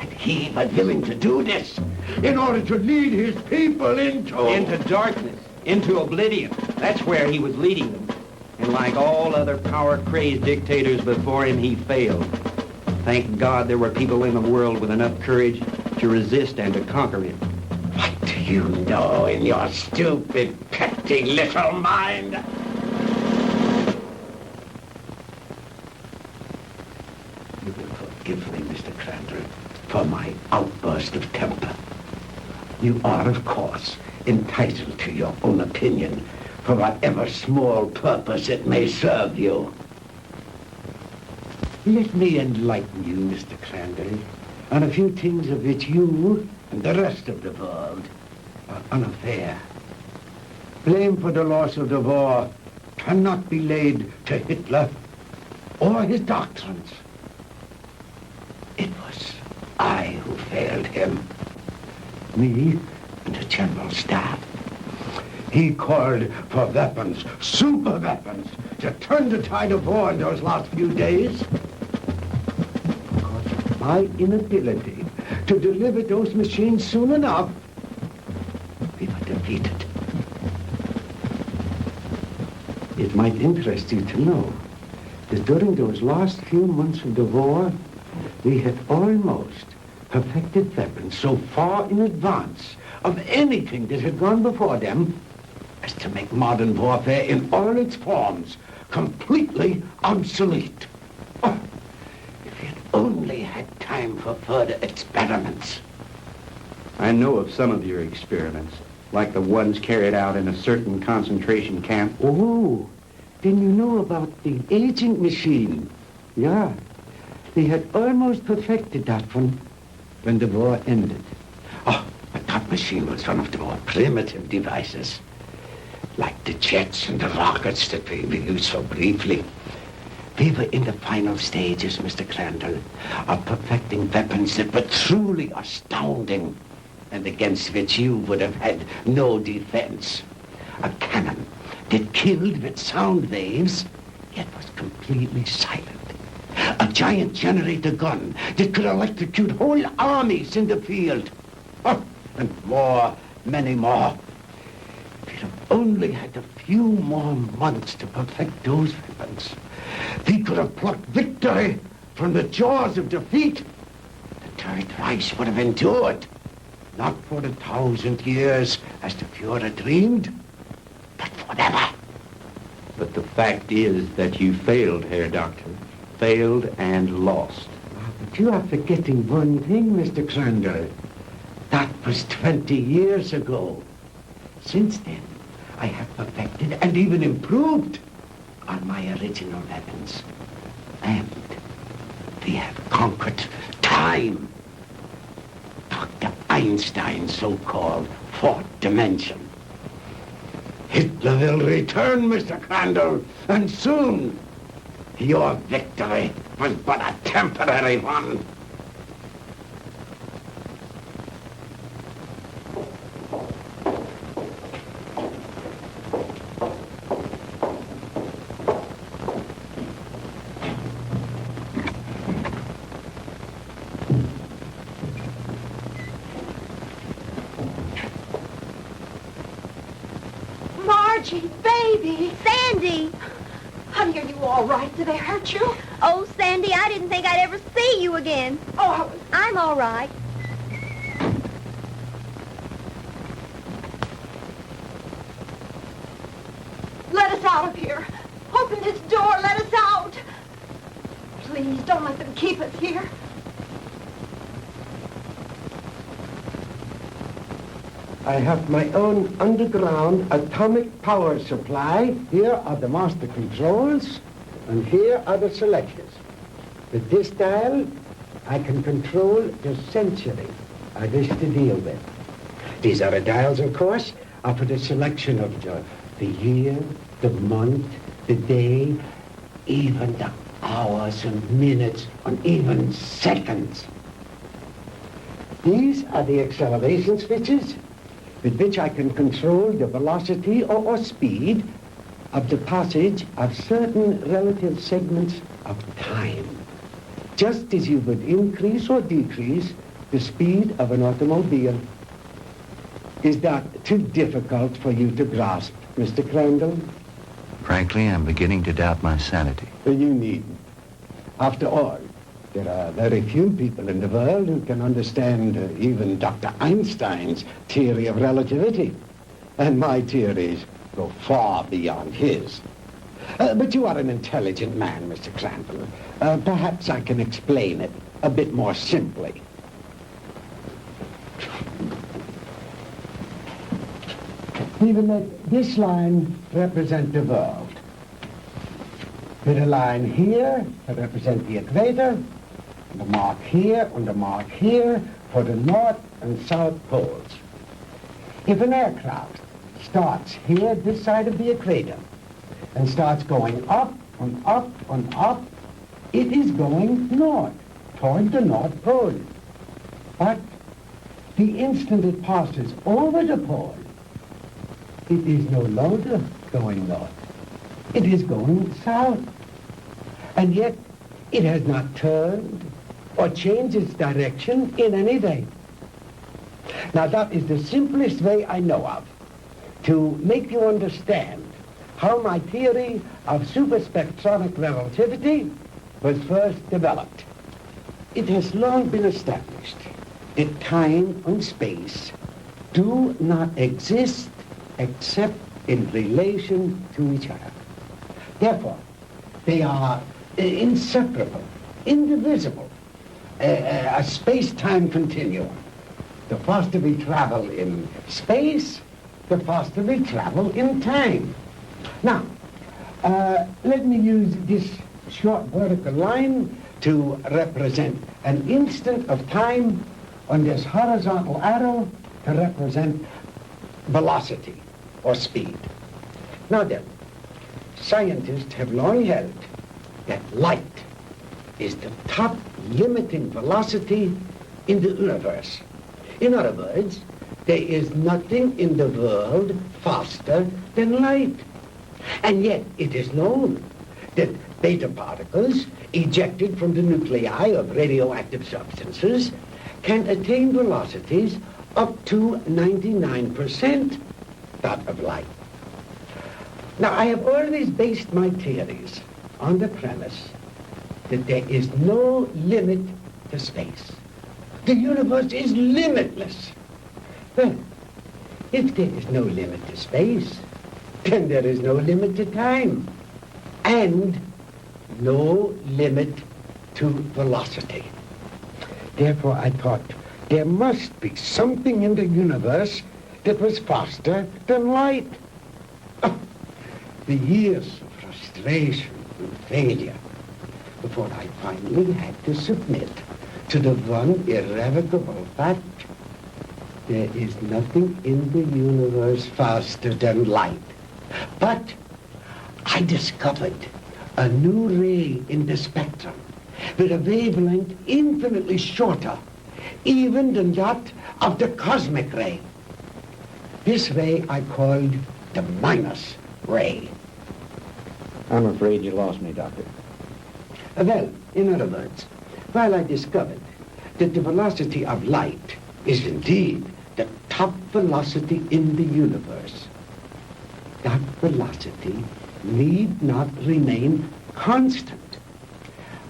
And he was willing to do this in order to lead his people into darkness, into oblivion. That's where he was leading them. And like all other power-crazed dictators before him, he failed. Thank God there were people in the world with enough courage to resist and to conquer him. What do you know in your stupid, petty little mind? You will forgive me, Mr. Crandall, for my outburst of temper. You are, of course, entitled to your own opinion for whatever small purpose it may serve you. Let me enlighten you, Mr. Crandall, on a few things of which you and the rest of the world are unaware. Blame for the loss of the war cannot be laid to Hitler or his doctrines. It was I who failed him. Me and the General Staff. He called for weapons, super weapons, to turn the tide of war in those last few days. Because of my inability to deliver those machines soon enough, we were defeated. It might interest you to know that during those last few months of the war, we had almost perfected weapons so far in advance of anything that had gone before them as to make modern warfare in all its forms completely obsolete. Oh, if we had only had time for further experiments. I know of some of your experiments, like the ones carried out in a certain concentration camp. Oh, then you know about the aging machine. Yeah, they had almost perfected that one when the war ended. Oh, but that machine was one of the more primitive devices, like the jets and the rockets that we used so briefly. We were in the final stages, Mr. Crandall, of perfecting weapons that were truly astounding and against which you would have had no defense. A cannon that killed with sound waves, yet was completely silent. A giant generator gun that could electrocute whole armies in the field. Oh, and more, many more. If we'd have only had a few more months to perfect those weapons, we could have plucked victory from the jaws of defeat. The Third Reich would have endured, not for 1,000 years as the Fuhrer dreamed, but forever. But the fact is that you failed, Herr Doctor. Failed and lost. But you are forgetting one thing, Mr. Crandall. That was 20 years ago. Since then, I have perfected and even improved on my original weapons. And we have conquered time. Dr. Einstein's so-called fourth dimension. Hitler will return, Mr. Crandall, and soon. Your victory was but a temporary one. Margie, baby. Sandy! Honey, are you all right? Did they hurt you? Oh, Sandy, I didn't think I'd ever see you again. Oh, I'm all right. let us out of here. Open this door. Let us out. Please, don't let them keep us here. I have my own underground atomic power supply. Here are the master controls, and here are the selectors. With this dial, I can control the century I wish to deal with. These other dials, of course, are for the selection of the year, the month, the day, even the hours and minutes, and even seconds. These are the acceleration switches with which I can control the velocity or speed of the passage of certain relative segments of time, just as you would increase or decrease the speed of an automobile. Is that too difficult for you to grasp, Mr. Crandall? Frankly, I'm beginning to doubt my sanity. You needn't. After all, there are very few people in the world who can understand even Dr. Einstein's theory of relativity. And my theories go far beyond his. But you are an intelligent man, Mr. Crandall. Perhaps I can explain it a bit more simply. We will let this line represent the world. With a line here to represent the equator, and a mark here and a mark here for the north and south poles. If an aircraft starts here, this side of the equator, and starts going up and up and up, it is going north, toward the North Pole. But the instant it passes over the pole, it is no longer going north. It is going south. And yet, it has not turned or changed its direction in any way. Now, that is the simplest way I know of to make you understand how my theory of superspectronic relativity was first developed. It has long been established that time and space do not exist except in relation to each other. Therefore, they are inseparable, indivisible, a space-time continuum. The faster we travel in space, the faster we travel in time. Now, let me use this short vertical line to represent an instant of time, on this horizontal arrow to represent velocity or speed. Now then, scientists have long held that light is the top limiting velocity in the universe. In other words, there is nothing in the world faster than light. And yet it is known that beta particles ejected from the nuclei of radioactive substances can attain velocities up to 99% that of light. Now, I have always based my theories on the premise that there is no limit to space. The universe is limitless. Well, if there is no limit to space, then there is no limit to time, and no limit to velocity. Therefore, I thought there must be something in the universe that was faster than light. Oh, the years of frustration and failure before I finally had to submit to the one irrevocable fact: there is nothing in the universe faster than light. But I discovered a new ray in the spectrum with a wavelength infinitely shorter even than that of the cosmic ray. This ray I called the minus ray. I'm afraid you lost me, Doctor. Well, in other words, while I discovered that the velocity of light is indeed the top velocity in the universe, that velocity need not remain constant.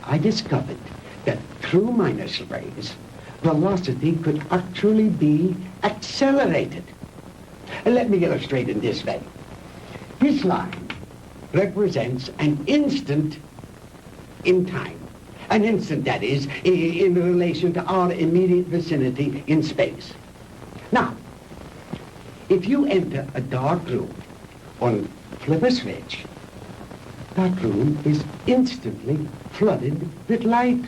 I discovered that through minus rays, velocity could actually be accelerated. And let me illustrate in this way. This line represents an instant in time. An instant, that is, in relation to our immediate vicinity in space. Now, if you enter a dark room or flip a switch, that room is instantly flooded with light.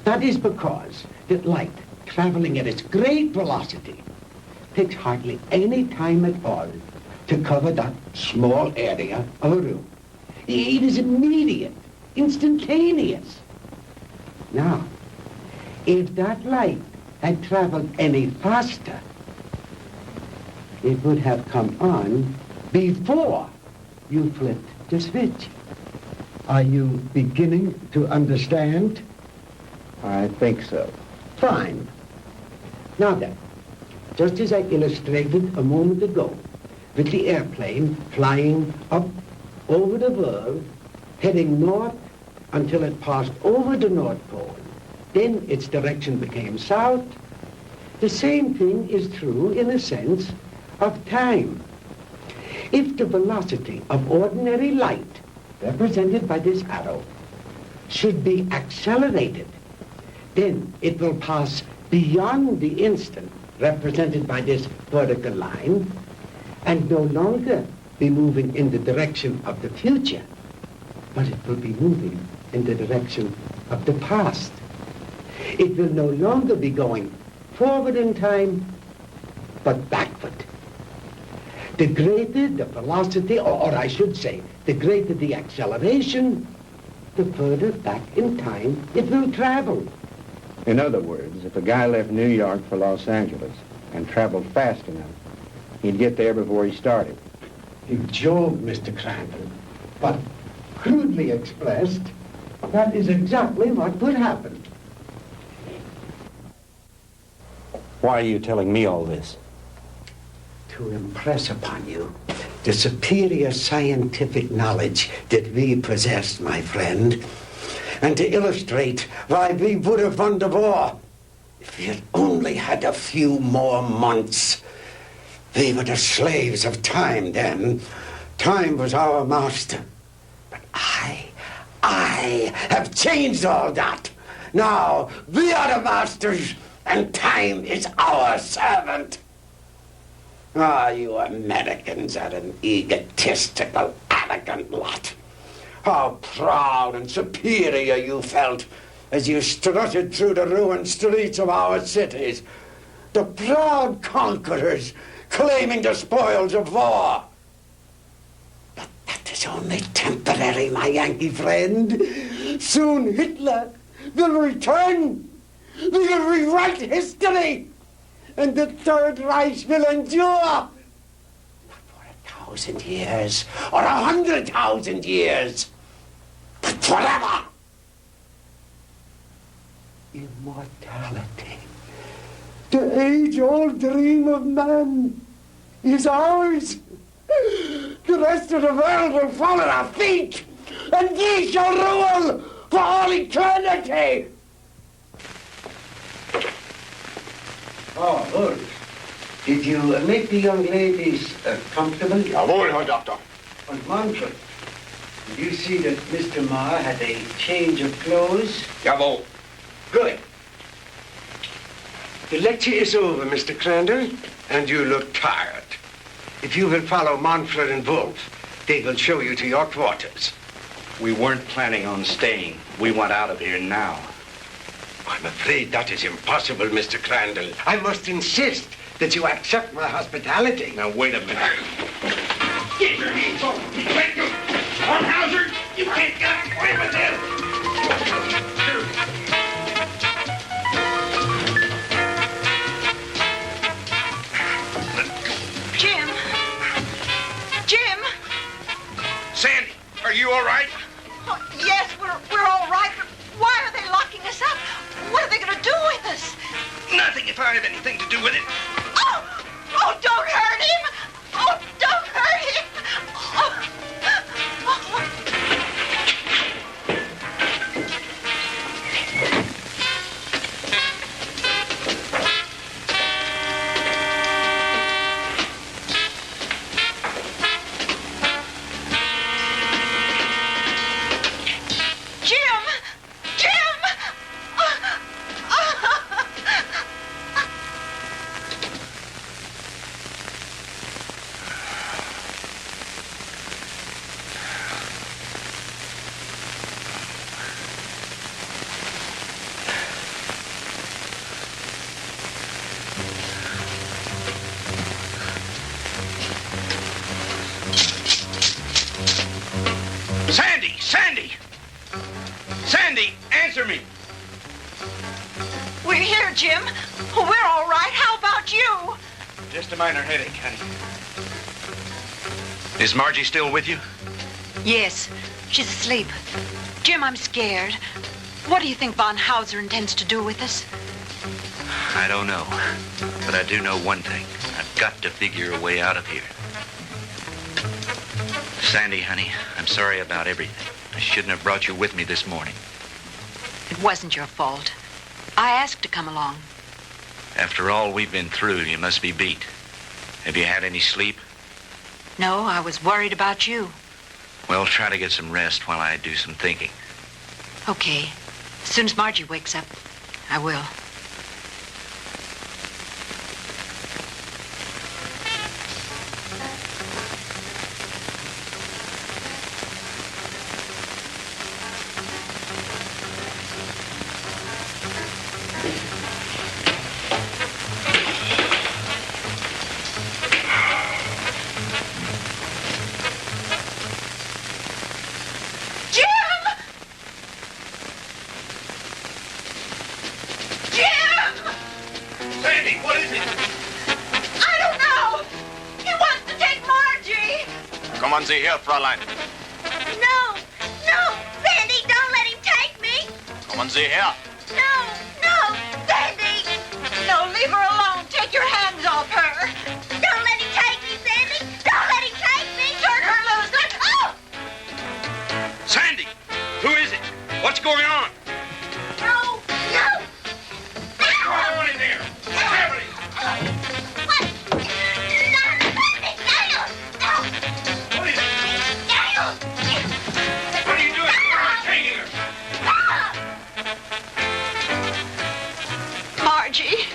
That is because that light, traveling at its great velocity, takes hardly any time at all to cover that small area of a room. It is immediate, instantaneous. Now, if that light had traveled any faster, it would have come on before you flipped the switch. Are you beginning to understand? I think so. Fine. Now then, just as I illustrated a moment ago, with the airplane flying up over the world, heading north until it passed over the North Pole, then its direction became south. The same thing is true in a sense of time. If the velocity of ordinary light, represented by this arrow, should be accelerated, then it will pass beyond the instant, represented by this vertical line, and no longer be moving in the direction of the future, but it will be moving in the direction of the past. It will no longer be going forward in time, but backward. The greater the velocity, or I should say, the greater the acceleration, the further back in time it will travel. In other words, if a guy left New York for Los Angeles and traveled fast enough, he'd get there before he started. You joke, Mr. Crandall, but crudely expressed, that is exactly what would happen. Why are you telling me all this? To impress upon you the superior scientific knowledge that we possess, my friend, and to illustrate why we would have won the war if we had only had a few more months. We were the slaves of time then. Time was our master. But I have changed all that. Now we are the masters, and time is our servant. Ah, you Americans are an egotistical, arrogant lot. How proud and superior you felt as you strutted through the ruined streets of our cities. The proud conquerors claiming the spoils of war. But that is only temporary, my Yankee friend. Soon Hitler will return. We will rewrite history. And the Third Reich will endure. Not for 1,000 years or 100,000 years, but forever. Immortality. The age-old dream of man is ours. The rest of the world will fall at our feet, and we shall rule for all eternity. Oh, good. Did you make the young ladies comfortable? Jawohl, Herr Doctor. And Manfred, did you see that Mr. Marr had a change of clothes? Jawohl. Good. The lecture is over, Mr. Crandall, and you look tired. If you will follow Manfred and Wolf, they will show you to your quarters. We weren't planning on staying. We want out of here now. I'm afraid that is impossible, Mr. Crandall. I must insist that you accept my hospitality. Now, wait a minute. Get your hands off me. Let go. Hornhauser, you can't get away with this. Jim. Jim. Sandy, are you all right? Oh, yes, we're all right, but why are they locking us up? What are they going to do with us? Nothing if I have anything to do with it. Oh! Oh, don't hurt him! Oh, don't hurt him! Oh. Answer me. We're here, Jim. We're all right. How about you? Just a minor headache, honey. Is Margie still with you? Yes, she's asleep. Jim, I'm scared. What do you think Von Hauser intends to do with us? I don't know. But I do know one thing. I've got to figure a way out of here. Sandy, honey, I'm sorry about everything. I shouldn't have brought you with me this morning. It wasn't your fault. I asked to come along. After all we've been through, you must be beat. Have you had any sleep? No, I was worried about you. Well, try to get some rest while I do some thinking. Okay. As soon as Margie wakes up, I will. Kommen Sie her, Fräulein. No, no, Sandy, don't let him take me. Kommen Sie her. No, Sandy. No, leave her alone. Take your hands off her. Don't let him take me, Sandy. Don't let him take me. Turn her loose. Oh! Sandy, who is it? What's going on? No. What's going on in there? What's happening? What are you doing? Where are you taking her? Margie.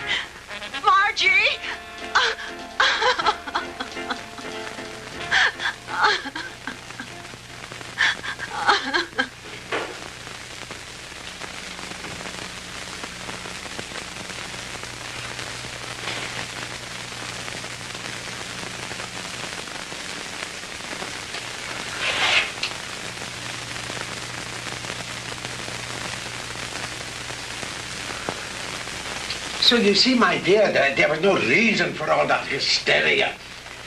So you see, my dear, there was no reason for all that hysteria.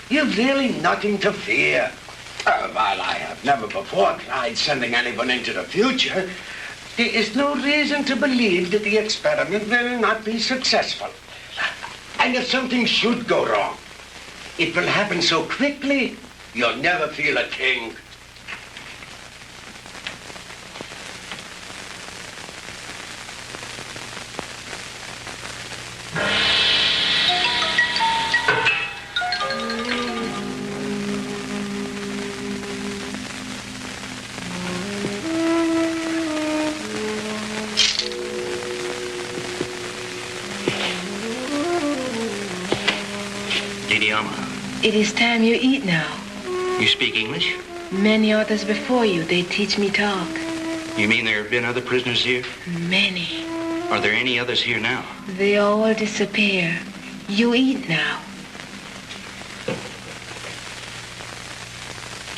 You've really nothing to fear. While I have never before tried sending anyone into the future, there is no reason to believe that the experiment will not be successful. And if something should go wrong, it will happen so quickly, you'll never feel a thing. It is time you eat now. You speak English? Many others before you, they teach me talk. You mean there have been other prisoners here? Many. Are there any others here now? They all disappear. You eat now.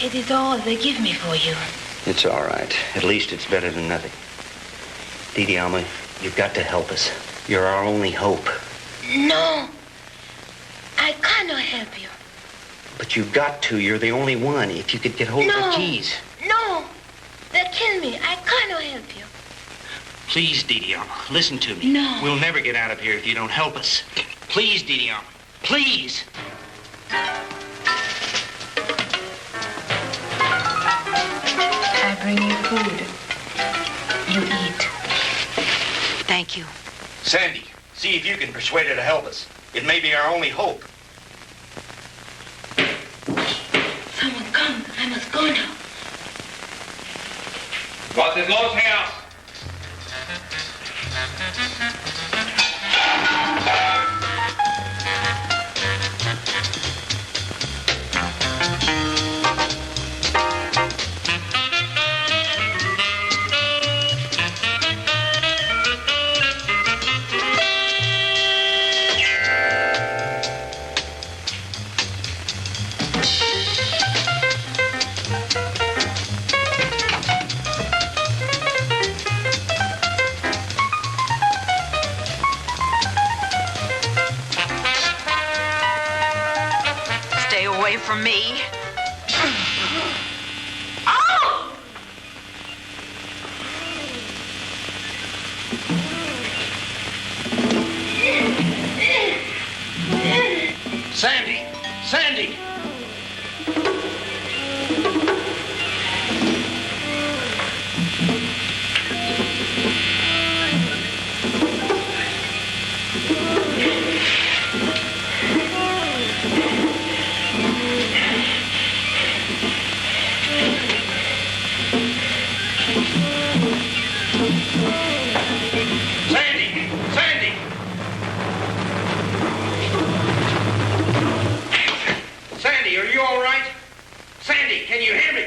It is all they give me for you. It's all right. At least it's better than nothing. Didi Alma, you've got to help us. You're our only hope. No. I cannot help you. But you've got to. You're the only one. If you could get hold of the keys. No. They'll kill me. I cannot help you. Please, Didi Alma, listen to me. No. We'll never get out of here if you don't help us. Please, Didi Alma. Please. I bring you food. You eat. Thank you. Sandy, see if you can persuade her to help us. It may be our only hope. Someone come. I must go now. Was ist los, Herr? me. Oh! Sandy! Sandy! Sandy! Sandy! Sandy, are you all right? Sandy, can you hear me?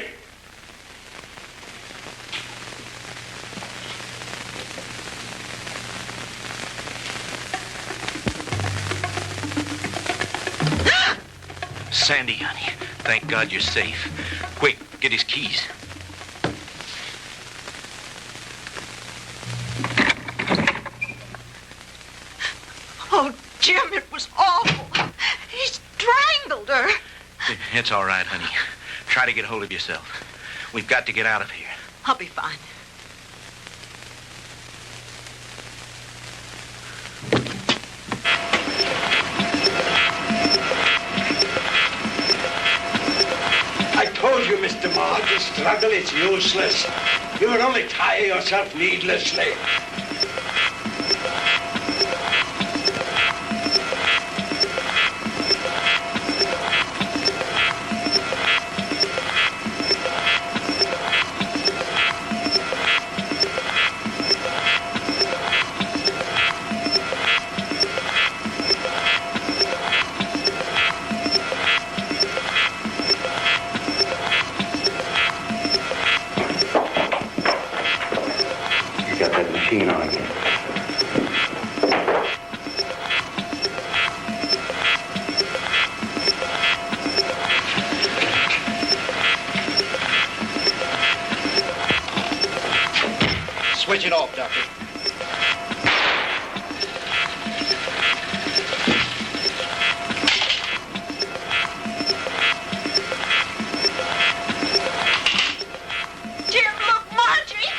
Sandy, honey, thank God you're safe. Quick, get his keys. Oh, Jim, it was awful. He strangled her. It's all right, honey. Try to get hold of yourself. We've got to get out of here. I'll be fine. I told you, Mr. Maud, the struggle is useless. You will only tire yourself needlessly. You got that machine on again. Switch it off, Doctor. Jim, look, Margie.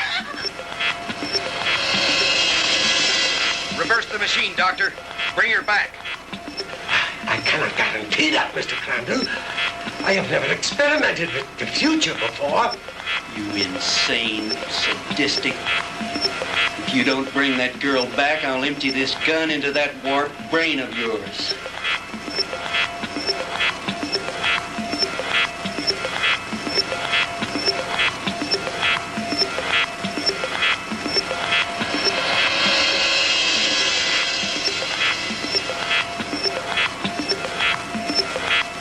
Reverse the machine, Doctor. Bring her back. I cannot guarantee that, Mr. Crandall. I have never experimented with the future before. You insane, sadistic. If you don't bring that girl back, I'll empty this gun into that warped brain of yours.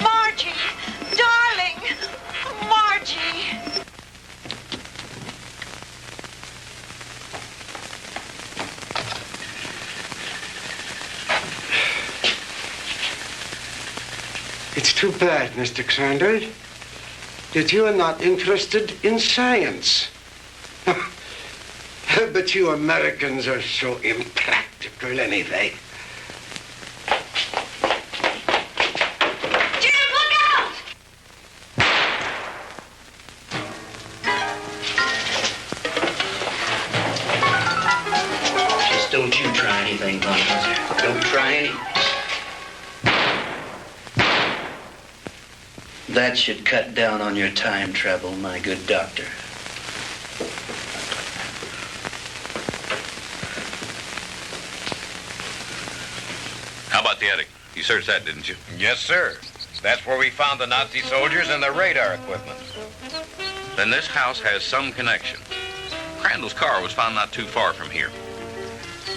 Margie, darling. Margie. It's too bad, Mr. Crandall, that you are not interested in science. But you Americans are so impractical anyway. Jim, look out! Just don't you try anything, Bunker. Don't try anything. That should cut down on your time travel, my good doctor. How about the attic? You searched that, didn't you? Yes, sir. That's where we found the Nazi soldiers and their radar equipment. Then this house has some connection. Crandall's car was found not too far from here.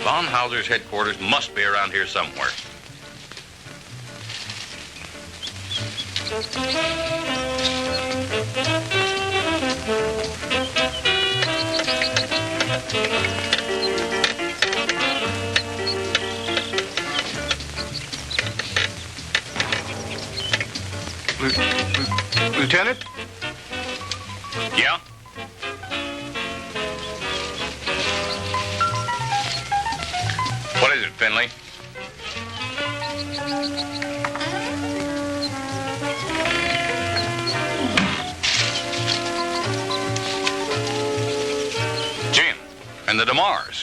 Von Hauser's headquarters must be around here somewhere. Lieutenant? Yeah? What is it, Finley? to Mars.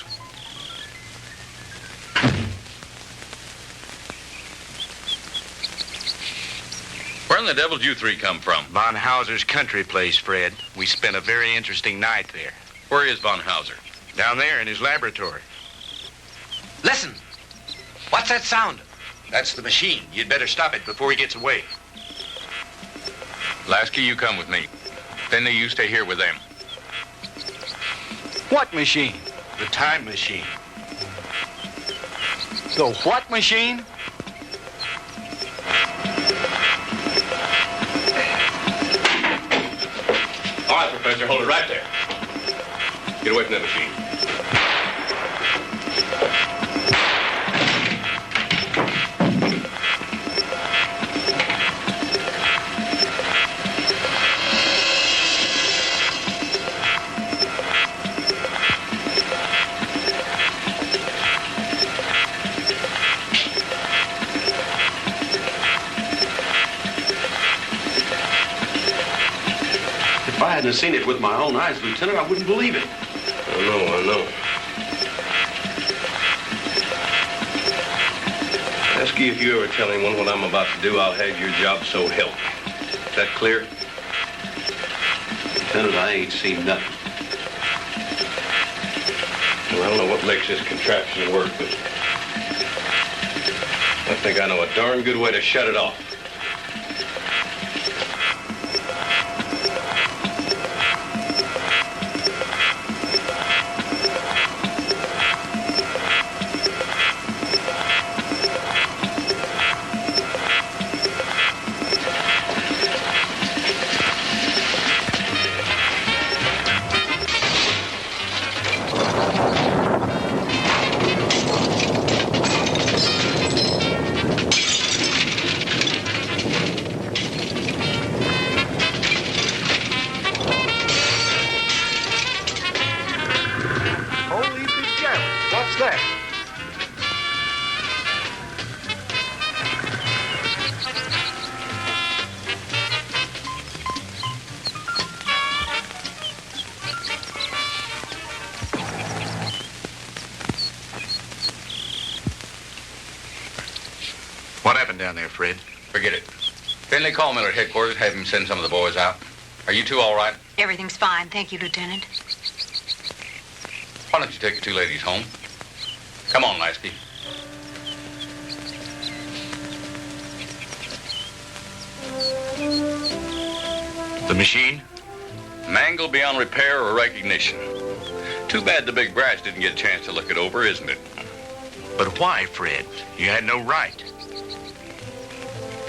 Where in the devil did you three come from? Von Hauser's country place, Fred. We spent a very interesting night there. Where is Von Hauser? Down there in his laboratory. Listen. What's that sound? That's the machine. You'd better stop it before he gets away. Lasky, you come with me. Then you stay here with them. What machine? The time machine. The what machine? All right, Professor, hold it right there. Get away from that machine. If I hadn't seen it with my own eyes, Lieutenant, I wouldn't believe it. I know. Ask you if you ever tell anyone what I'm about to do, I'll have your job so help me. Is that clear? Lieutenant, I ain't seen nothing. Well, I don't know what makes this contraption work, but I think I know a darn good way to shut it off. What happened down there, Fred? Forget it. Finley, call Miller at headquarters, have him send some of the boys out. Are you two all right? Everything's fine, thank you, Lieutenant. Why don't you take the two ladies home? Come on, Lasky. The machine? Mangled beyond repair or recognition. Too bad the big brass didn't get a chance to look it over, isn't it? But why, Fred? You had no right.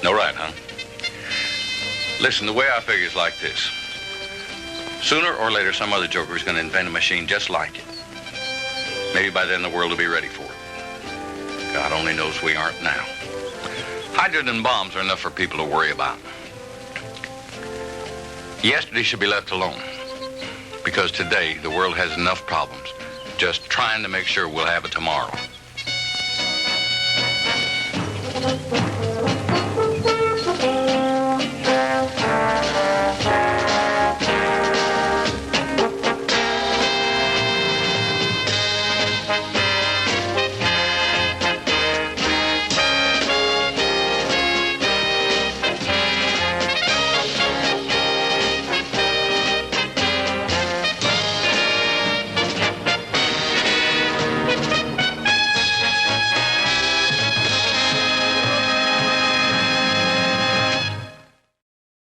No right, huh? Listen, the way I figure is like this. Sooner or later, some other joker is going to invent a machine just like it. Maybe by then the world will be ready for it. God only knows we aren't now. Hydrogen and bombs are enough for people to worry about. Yesterday should be left alone. Because today, the world has enough problems just trying to make sure we'll have it tomorrow.